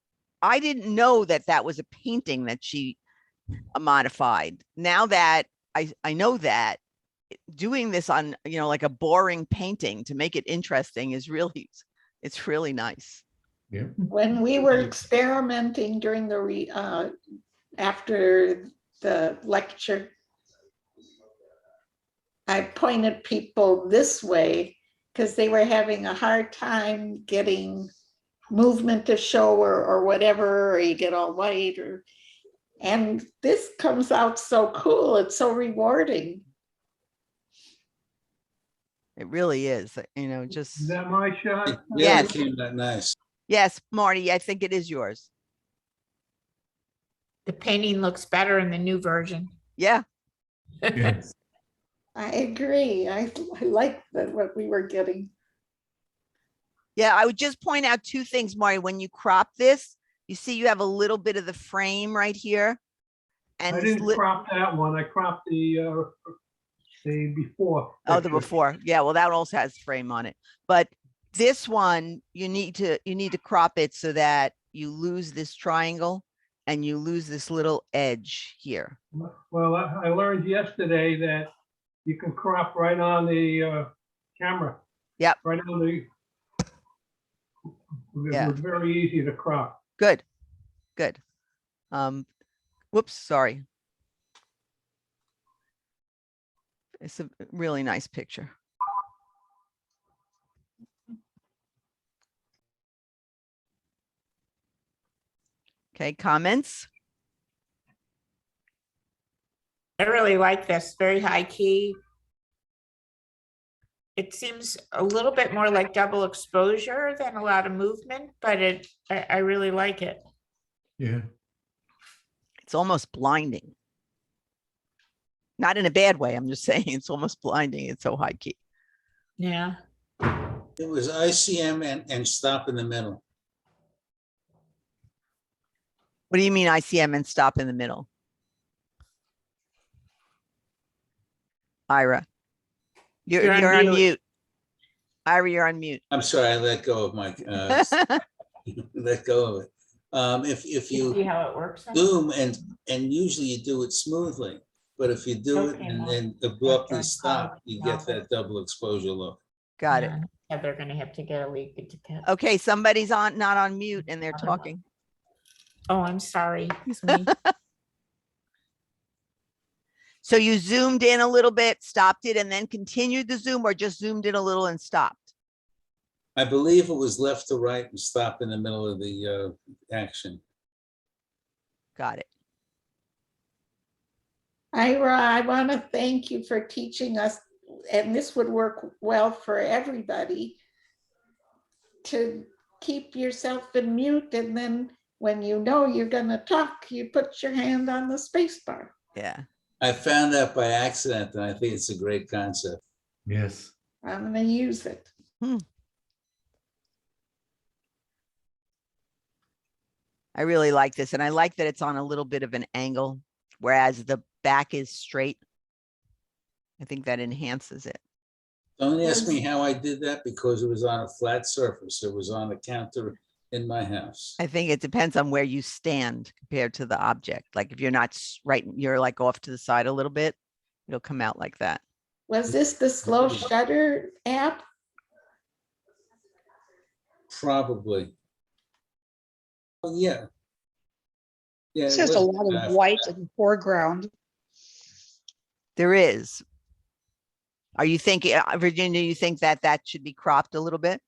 I didn't know that that was a painting that she modified. Now that I know that, doing this on, you know, like a boring painting to make it interesting is really, it's really nice. Yeah. When we were experimenting during the after the lecture, I pointed people this way because they were having a hard time getting movement to show or whatever, or you get all white and this comes out so cool. It's so rewarding. It really is, you know, Is just, that my It shot? really Yes. came out nice. yes, Marty, I think it is yours. The painting looks better in the new version. Yeah, Yes. I agree. I like what we were getting. yeah, I would just point out two things, Marty. When you crop this, you see you have a little bit of the frame right here. And I this didn't crop that one. I cropped the before. oh, the picture. before. Yeah, well, that also has frame on it. But this one, you need to crop it so that you lose this triangle and you lose this little edge here. Well, I learned yesterday that you can crop right on the camera. Yep. Right on the. It Yeah. was very easy to crop. Good, good. Whoops, sorry. It's a really nice picture. Okay, comments? I really like this, very high key. It seems a little bit more like double exposure than a lot of movement, but I really like it. Yeah. It's almost blinding. Not in a bad way. I'm just saying it's almost blinding. It's so high key. Yeah. It was ICM and stop in the middle. What do you mean ICM and stop in the middle? Ira, you're on mute. Ira, you're on mute. I'm sorry, I let go of my, let go of it. If See you how it works? zoom and usually you do it smoothly, but if you do it Okay, and well, then abruptly okay. stop, you get No. that double exposure look. Got it. Yeah, they're gonna have to get a leak to get. Okay, somebody's not on mute and they're talking. Oh, I'm sorry. It's me. So you zoomed in a little bit, stopped it, and then continued the zoom, or just zoomed in a little and stopped? I believe it was left to right and stop in the middle of the action. Got it. Ira, I want to thank you for teaching us, and this would work well for everybody, to keep yourself in mute, and then when you know you're going to talk, you put your hand on the space bar. Yeah. I found that by accident, and I think it's a great concept. Yes. I'm going to use it. I really like this. And I like that it's on a little bit of an angle, whereas the back is straight. I think that enhances it. Don't ask me how I did that because it was on a flat surface. It was on a counter in my house. I think it depends on where you stand compared to the object. Like if you're not right, you're like off to the side a little bit, it'll come out like that. Was this the slow shutter app? Probably. Oh, yeah. Yeah. This it has a was lot of fast. white in the foreground. There is. Are you thinking, Virginia, you think that that should be cropped a little bit?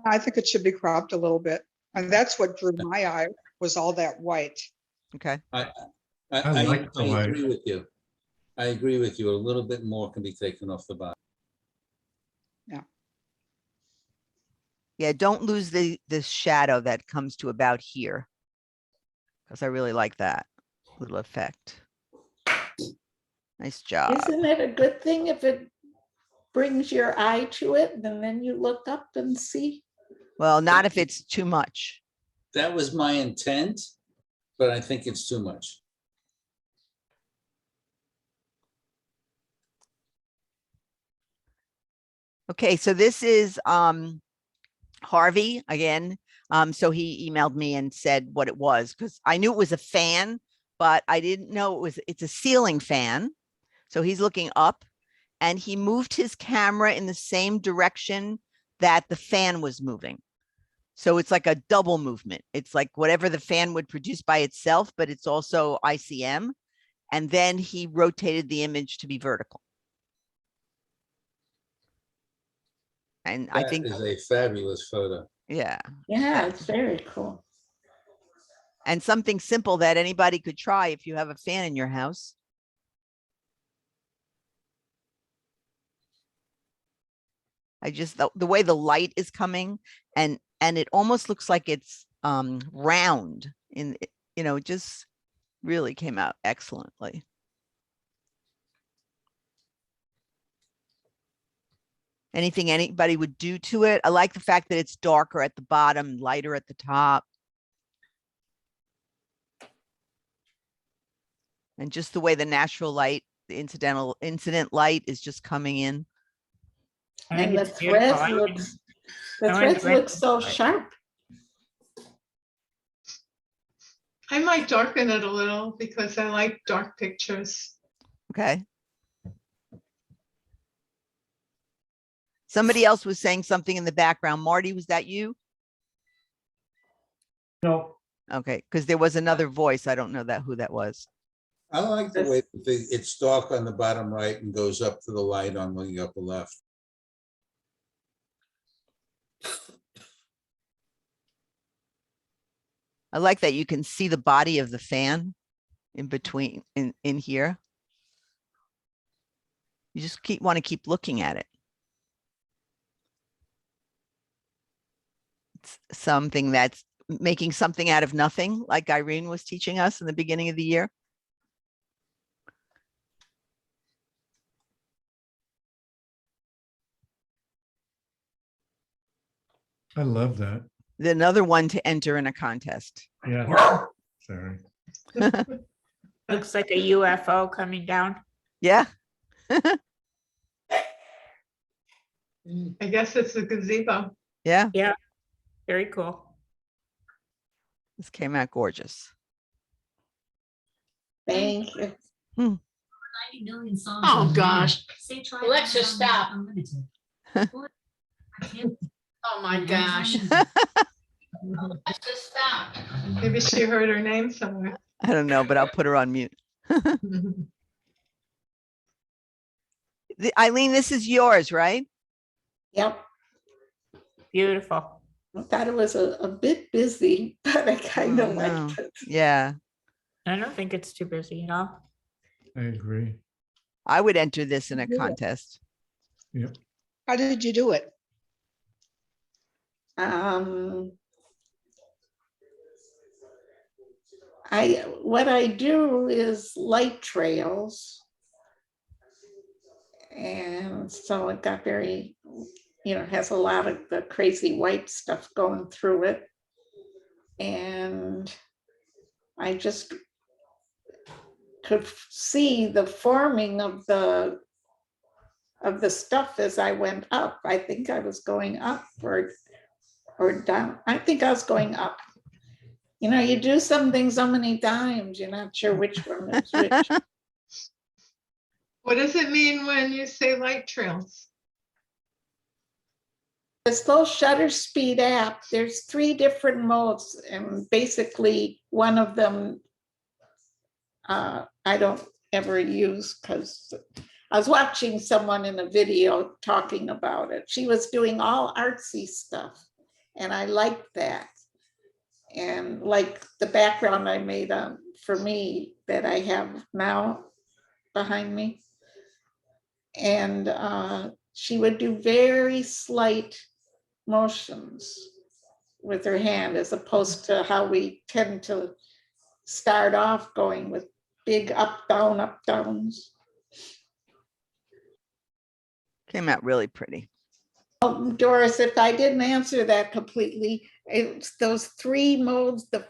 I think it should be cropped a little bit. And that's what drew my eye, was all that white. Okay. I like the white. agree with you. I agree with you. A little bit more can be taken off the bottom. Yeah, don't lose the shadow that comes to about here. Because I really like that little effect. Nice job. Isn't it a good thing if it brings your eye to it and then you look up and see? Well, not if it's too much. That was my intent, but I think it's too much. Okay, so this is Harvey again. So he emailed me and said what it was, because I knew it was a fan, but I didn't know it's a ceiling fan. So he's looking up, and he moved his camera in the same direction that the fan was moving. So it's like a double movement. It's like whatever the fan would produce by itself, but it's also ICM. And then he rotated the image to be vertical. And I That think, is a fabulous photo. yeah. Yeah, it's very cool. And something simple that anybody could try if you have a fan in your house. I just, the way the light is coming, and it almost looks like it's round in, it just really came out excellently. Anything anybody would do to it? I like the fact that it's darker at the bottom, lighter at the top. And just the way the natural light, the incident light is just coming in. I think And the it's beautiful. threads I look, think- the I threads went look so right. sharp. I might darken it a little because I like dark pictures. Okay. Somebody else was saying something in the background. Marty, was that you? No, Okay, because there was another voice. I don't know who that was. I like the way it's dark on the bottom right and goes up to the light on the upper left. I like that you can see the body of the fan in between in here. You just want to keep looking at it. It's something that's making something out of nothing, like Irene was teaching us in the beginning of the year. I love that. Another one to enter in a contest. Yeah, sorry. Looks like a UFO coming down. Yeah. I guess it's a gazebo. Yeah, Yeah, very cool. this came out gorgeous. Thank you. 90 million songs. Oh, gosh. Alexa, stop. Oh, my gosh. Alexa, stop. Maybe she heard her name somewhere. I don't know, but I'll put her on mute. Eileen, this is yours, right? Yep. Beautiful. I thought it was a bit busy, but I kind Oh, of no. liked it. Yeah, I don't think it's too busy at all. I agree. I would enter this in a Yeah. contest. Yep. How did you do it? What I do is light trails. And so it got very, has a lot of the crazy white stuff going through it. And I just could see the forming of the stuff as I went up. I think I was going up or down. I think I was going up. You do something so many times, you're not sure which one is which. What does it mean when you say light trails? This little shutter speed app, there's 3 different modes, and basically one of them I don't ever use because I was watching someone in a video talking about it. She was doing all artsy stuff, and I liked that. And like the background I made for me that I have now behind me. And she would do very slight motions with her hand, as opposed to how we tend to start off going with big up, downs. Came out really pretty. Oh, Doris, if I didn't answer that completely, it's those 3 modes. The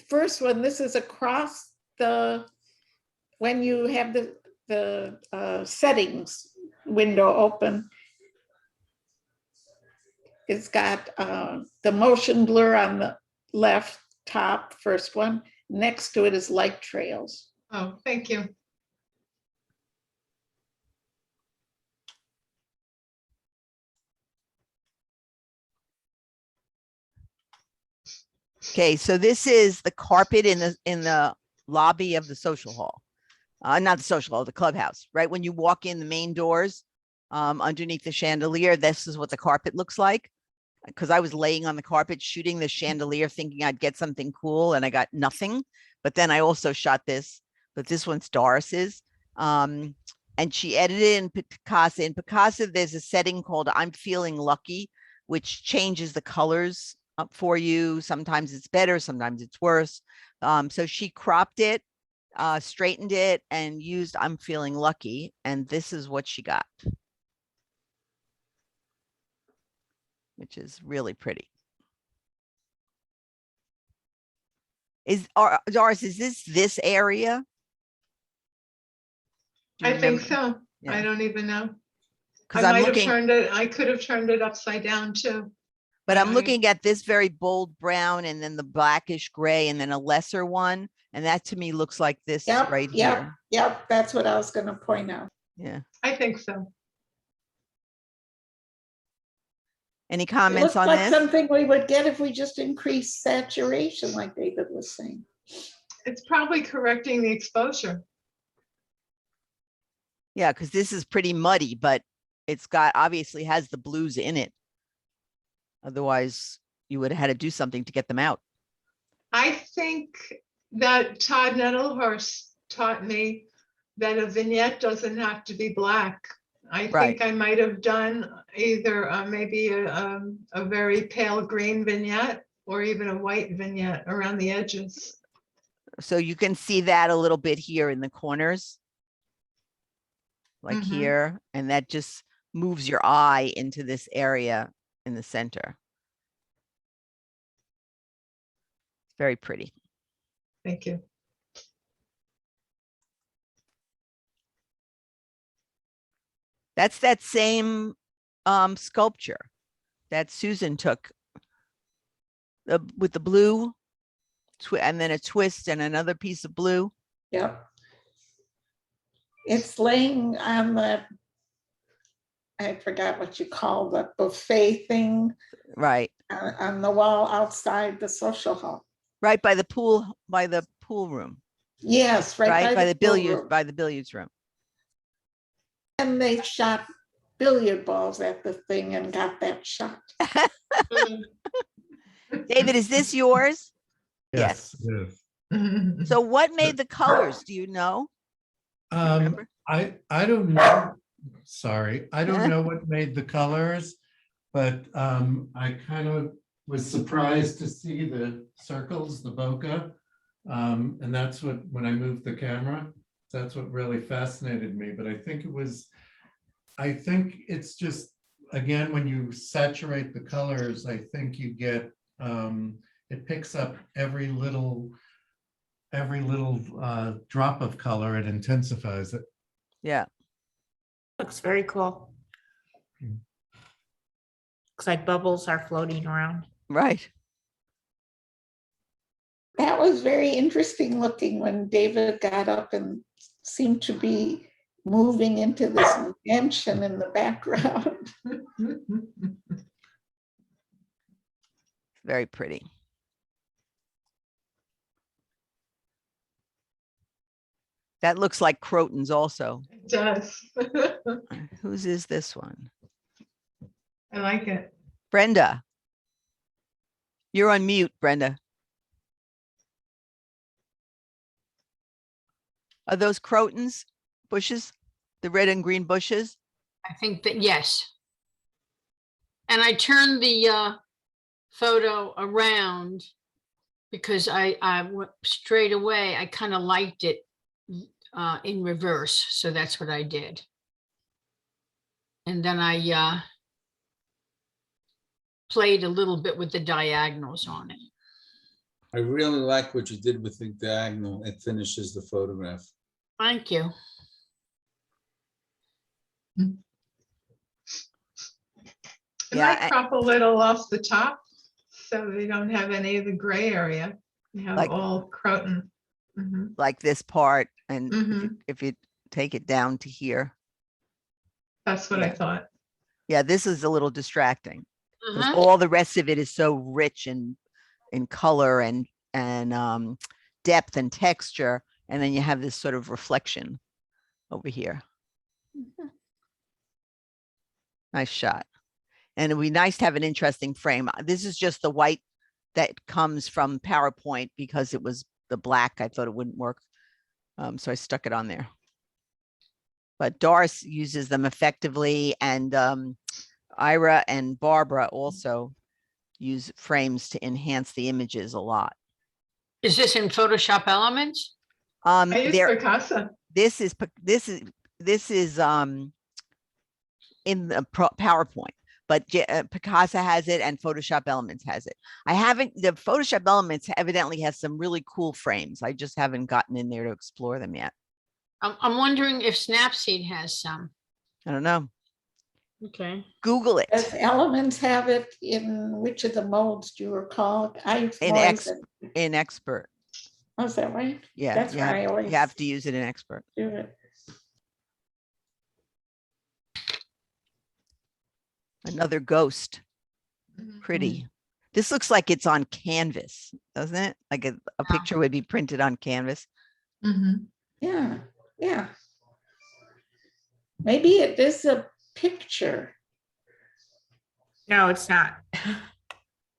first one, this is across when you have the settings window open. It's got the motion blur on the left top, first one. Next to it is light trails. Oh, thank you. Okay, so this is the carpet in the lobby of the social hall. Not the social hall, the clubhouse, right? When you walk in the main doors, underneath the chandelier, this is what the carpet looks like. Because I was laying on the carpet shooting the chandelier thinking I'd get something cool and I got nothing. But then I also shot this, but this one's Doris's. And she edited in Picasa. In Picasa, there's a setting called I'm Feeling Lucky, which changes the colors up for you. Sometimes it's better, sometimes it's worse. So she cropped it, straightened it, and used I'm Feeling Lucky. And this is what she got, which is really pretty. Doris, is this area? Do you I think remember? so. I Yeah. don't even know. Because I I'm might have looking, turned it, I could have turned it upside down too. but I'm I- looking at this very bold brown and then the blackish gray and then a lesser one. And that to me looks like this Yep, right yep, here. yep. That's what I was going to point out. Yeah. I think so. Any It comments looks on like this? something we would get if we just increased saturation, like David was saying. It's probably correcting the exposure. Yeah, because this is pretty muddy, but it's got, obviously has the blues in it. Otherwise, you would have had to do something to get them out. I think that Todd Nettlehurst taught me that a vignette doesn't have to be black. I Right. think I might have done either maybe a very pale green vignette or even a white vignette around the edges. So you can see that a little bit here in the corners. Like Mhm. here, and that just moves your eye into this area in the center. It's very pretty. Thank you. That's that same sculpture that Susan took with the blue and then a twist and another piece of blue. Yep. It's laying on the, I forgot what you call the buffet thing Right, on the wall outside the social hall. right by the pool room, Yes, right by the pool billiards, room. by the billiards room. And they shot billiard balls at the thing and got that shot. David, is this yours? Yes. Yes, it is. So what made the colors? Do you know? Do you remember? I don't know. Sorry, I don't know what made the colors, but I kind of was surprised to see the circles, the bokeh. And that's what, when I moved the camera, that's what really fascinated me. But I think it's just, again, when you saturate the colors, I think you get, it picks up every little drop of color and intensifies it. Yeah. Looks very cool. Mm. Looks like bubbles are floating around. Right. That was very interesting looking when David got up and seemed to be moving into this mansion in the background. Very pretty. That looks like Croton's also. It does. Whose is this one? I like it. Brenda. You're on mute, Brenda. Are those Croton's bushes? The red and green bushes? I think that, yes. And I turned the photo around because I straight away, I kind of liked it in reverse. So that's what I did. And then I played a little bit with the diagonals on it. I really like what you did with the diagonal. It finishes the photograph. Thank you. You Yeah, might crop a little off the top so they don't have any of the gray area. You have Like- all Croton. Mhm, like this part, and mhm. if you take it down to here, That's what I Yeah. thought. yeah, this is a little distracting. Because Uh-huh. all the rest of it is so rich in color and depth and texture, and then you have this sort of reflection over here. Nice shot. And it'd be nice to have an interesting frame. This is just the white that comes from PowerPoint because it was the black. I thought it wouldn't work. So I stuck it on there. But Doris uses them effectively, and Ira and Barbara also use frames to enhance the images a lot. Is this in Photoshop Elements? I use There, Picasa. this is in the PowerPoint, but Picasa has it and Photoshop Elements has it. The Photoshop Elements evidently has some really cool frames. I just haven't gotten in there to explore them yet. I'm wondering if Snapseed has some. I don't know. Okay. Google it. Does Elements have it in which of the modes do you recall? In Expert. Oh, is that right? Yeah, That's you why have, I you always have to use it in Expert. do it. Another ghost. Mhm. Pretty. This looks like it's on canvas, doesn't it? Like a picture would be printed on canvas. Mhm. Yeah, yeah. Maybe it is a picture. No, it's not.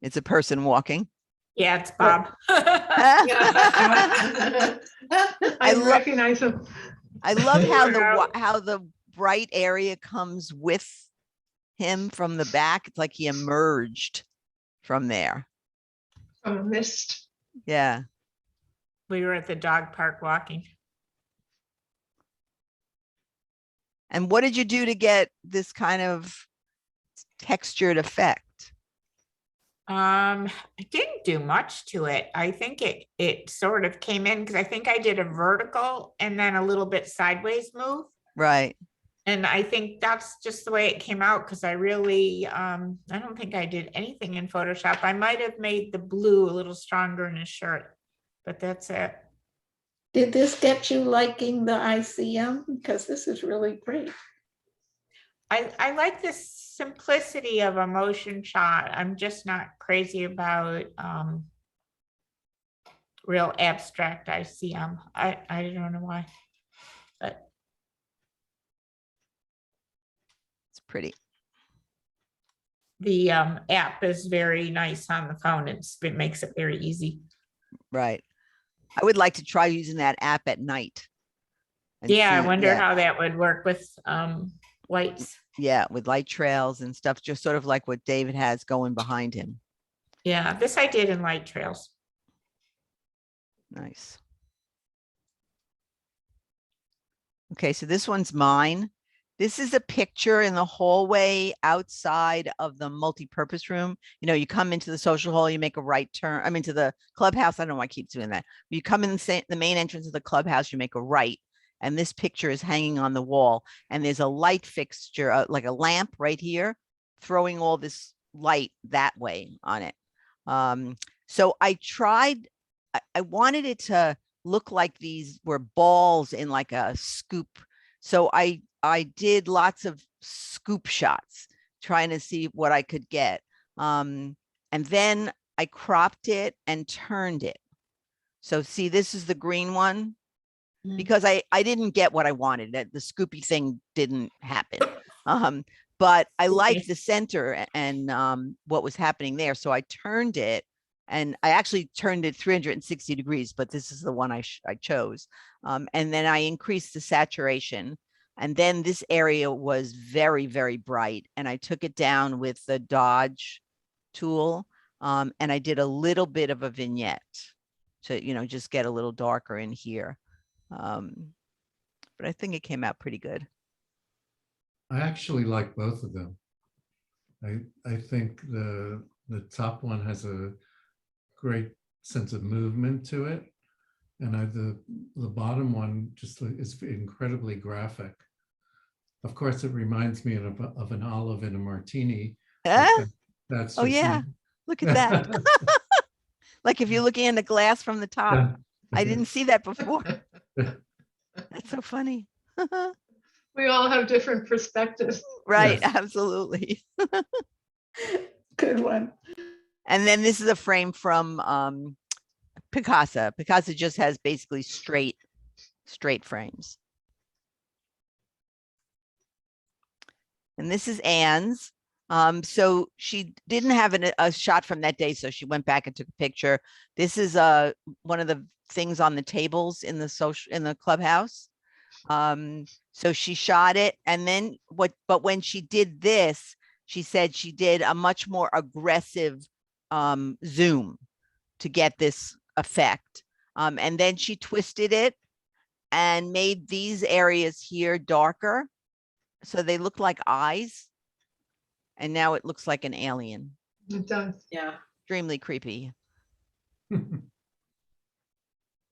It's a person walking. Yeah, it's Bob. I lo- recognize him. I love how Yeah. how the bright area comes with him from the back. It's like he emerged from there. From a mist. Yeah. We were at the dog park walking. And what did you do to get this kind of textured effect? I didn't do much to it. I think it sort of came in because I think I did a vertical and then a little bit sideways move. Right. And I think that's just the way it came out because I really, I don't think I did anything in Photoshop. I might have made the blue a little stronger in his shirt, but that's it. Did this get you liking the ICM? Because this is really great. I like the simplicity of a motion shot. I'm just not crazy about real abstract ICM. I don't know why, but It's pretty. the app is very nice on the phone. It makes it very easy. Right. I would like to try using that app at night. and Yeah, I see- wonder yeah, how that would work with whites. Yeah, with light trails and stuff, just sort of like what David has going behind him. Yeah, this I did in light trails. Nice. Okay, so this one's mine. This is a picture in the hallway outside of the multi-purpose room. You know, you come into the social hall, you make a right turn. I'm into the clubhouse. I don't know why I keep doing that. You come in the main entrance of the clubhouse, you make a right. And this picture is hanging on the wall. And there's a light fixture, like a lamp right here, throwing all this light that way on it. So I tried, I wanted it to look like these were balls in like a scoop. So I did lots of scoop shots, trying to see what I could get. And then I cropped it and turned it. So see, this is the green one, because I didn't get what I wanted. That the scoopy thing didn't happen. But I liked the center and what was happening there. So I turned it, and I actually turned it 360 degrees, but this is the one I chose. And then I increased the saturation. And then this area was very, very bright. And I took it down with the Dodge tool. And I did a little bit of a vignette to, you know, just get a little darker in here. But I think it came out pretty good. I actually like both of them. I think the top one has a great sense of movement to it. And the bottom one just is incredibly graphic. Of course, it reminds me of an olive in a martini, Huh? That's Oh, just yeah. me. Look at that. Like if you're looking in the glass from the top. Yeah. I didn't see that before. That's so funny. We all have different perspectives. Right, Yes. absolutely. Good one. And then this is a frame from Picasa. Picasa just has basically straight frames. And this is Anne's. So she didn't have a shot from that day, so she went back and took a picture. This is one of the things on the tables in the clubhouse. So she shot it, and then but when she did this, she said she did a much more aggressive zoom to get this effect. And then she twisted it and made these areas here darker, so they look like eyes. And now it looks like an alien. It does. Yeah. Extremely creepy.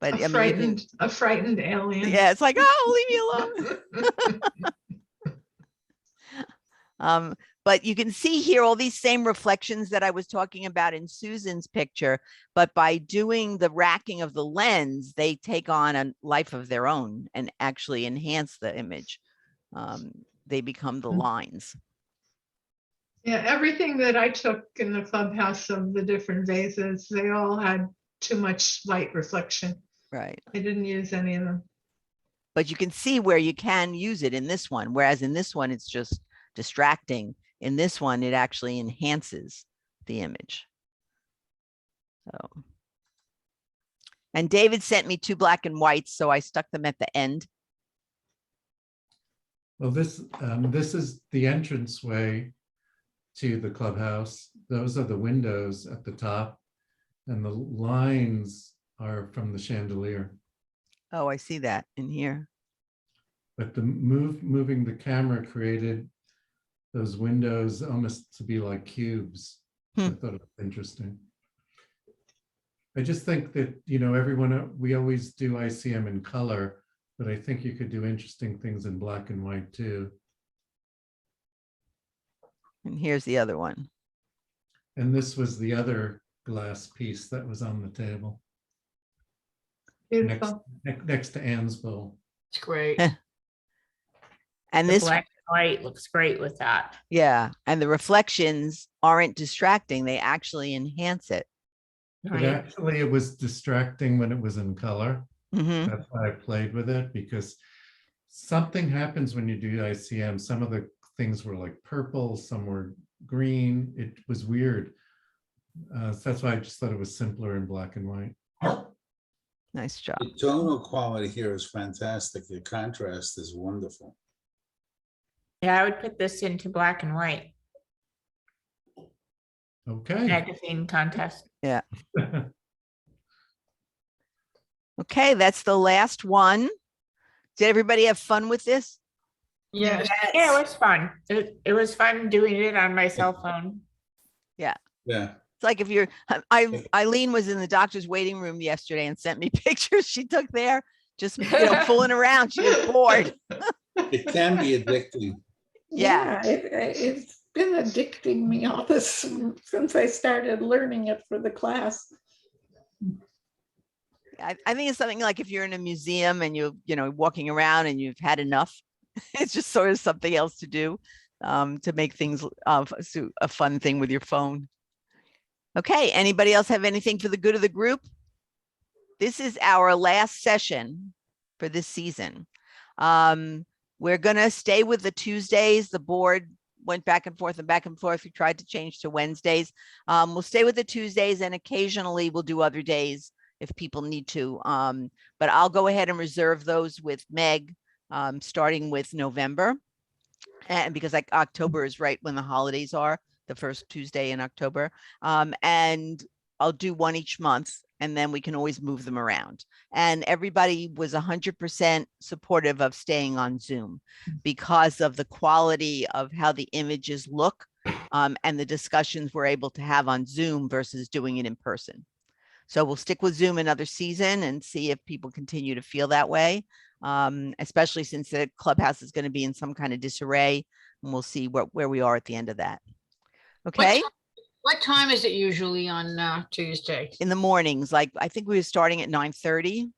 But I mean, A frightened alien. yeah, it's like, oh, leave me alone. But you can see here all these same reflections that I was talking about in Susan's picture, but by doing the racking of the lens, they take on a life of their own and actually enhance the image. They become the lines. Yeah, everything that I took in the clubhouse of the different vases, they all had too much light reflection. Right. I didn't use any of them. But you can see where you can use it in this one, whereas in this one, it's just distracting. In this one, it actually enhances the image. So, and David sent me 2 black and whites, so I stuck them at the end. Well, this is the entranceway to the clubhouse. Those are the windows at the top, and the lines are from the chandelier. Oh, I see that in here. But the moving the camera created those windows almost to be like cubes. I thought it was interesting. I just think that, you know, we always do ICM in color, but I think you could do interesting things in black and white too. And here's the other one. And this was the other glass piece that was on the table Beautiful. next to Anne's bowl. It's great. And The this, black and white looks great with that. yeah, and the reflections aren't distracting. They actually enhance it. But Right. actually it was distracting when it was in color. Mhm. That's why I played with it, because something happens when you do ICM. Some of the things were like purple, some were green. It was weird. So that's why I just thought it was simpler in black and white. Nice job. The tonal quality here is fantastic. The contrast is wonderful. Yeah, I would put this into black and white Okay. magazine contest. Okay, that's the last one. Did everybody have fun with this? Yes. Yeah, it was fun. It was fun doing it on my cell phone. Yeah. It's like if you're, Eileen was in the doctor's waiting room yesterday and sent me pictures she took there, just, you know, fooling around. She was bored. It can be addicting. Yeah. It's been addicting me all this since I started learning it for the class. I think it's something like if you're in a museum and you know, walking around and you've had enough, it's just sort of something else to do, to make things a fun thing with your phone. Okay, anybody else have anything for the good of the group? This is our last session for this season. We're gonna stay with the Tuesdays. The board went back and forth and back and forth. We tried to change to Wednesdays. We'll stay with the Tuesdays, and occasionally we'll do other days if people need to. But I'll go ahead and reserve those with Meg, starting with November. And because like October is right when the holidays are, the first Tuesday in October. And I'll do one each month, and then we can always move them around. And everybody was 100% supportive of staying on Zoom because of the quality of how the images look, and the discussions we're able to have on Zoom versus doing it in person. So we'll stick with Zoom another season and see if people continue to feel that way, especially since the clubhouse is going to be in some kind of disarray, and we'll see where we are at the end of that. Okay, What time is it usually on Tuesday? in the mornings, like I think we were starting at 9:30.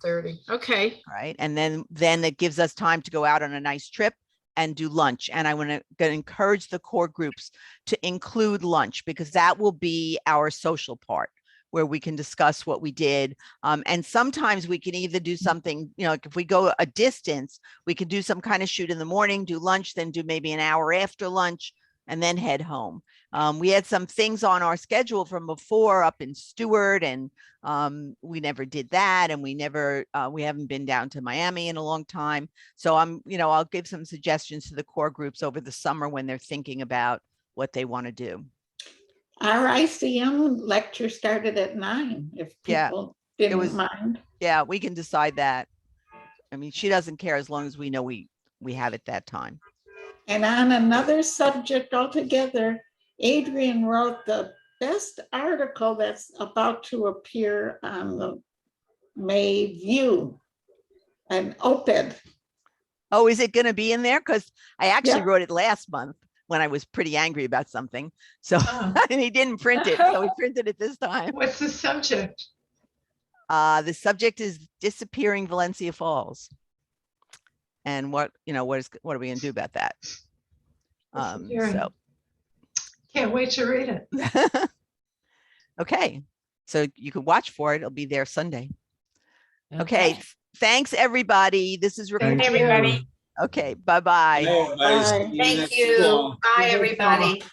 30. Okay. Right, and then it gives us time to go out on a nice trip and do lunch. And I want to encourage the core groups to include lunch, because that will be our social part where we can discuss what we did. And sometimes we can either do something, like if we go a distance, we could do some kind of shoot in the morning, do lunch, then do maybe an hour after lunch, and then head home. We had some things on our schedule from before up in Stewart, and we never did that. And we haven't been down to Miami in a long time. So I'll give some suggestions to the core groups over the summer when they're thinking about what they want to do. Our ICM lecture started at 9, if Yeah, people didn't was- mind. Yeah, we can decide that. I mean, she doesn't care as long as we know we have it that time. And on another subject altogether, Adrian wrote the best article that's about to appear on the May View, an op-ed. Oh, is it going to be in there? Because I actually Yeah. wrote it last month when I was pretty angry about something. So, Oh. and he didn't print it, so we printed it this time. What's the subject? The subject is disappearing Valencia Falls. And what are we going to do about that? Disappearing. So, Can't wait to read it. okay. So you can watch for it. It'll be there Sunday. Okay. Thanks, everybody. This is Thank recorded. Everybody. Okay. Bye-bye. Bye, everybody. See Bye. you Thank next you. fall. Bye, Good job. everybody.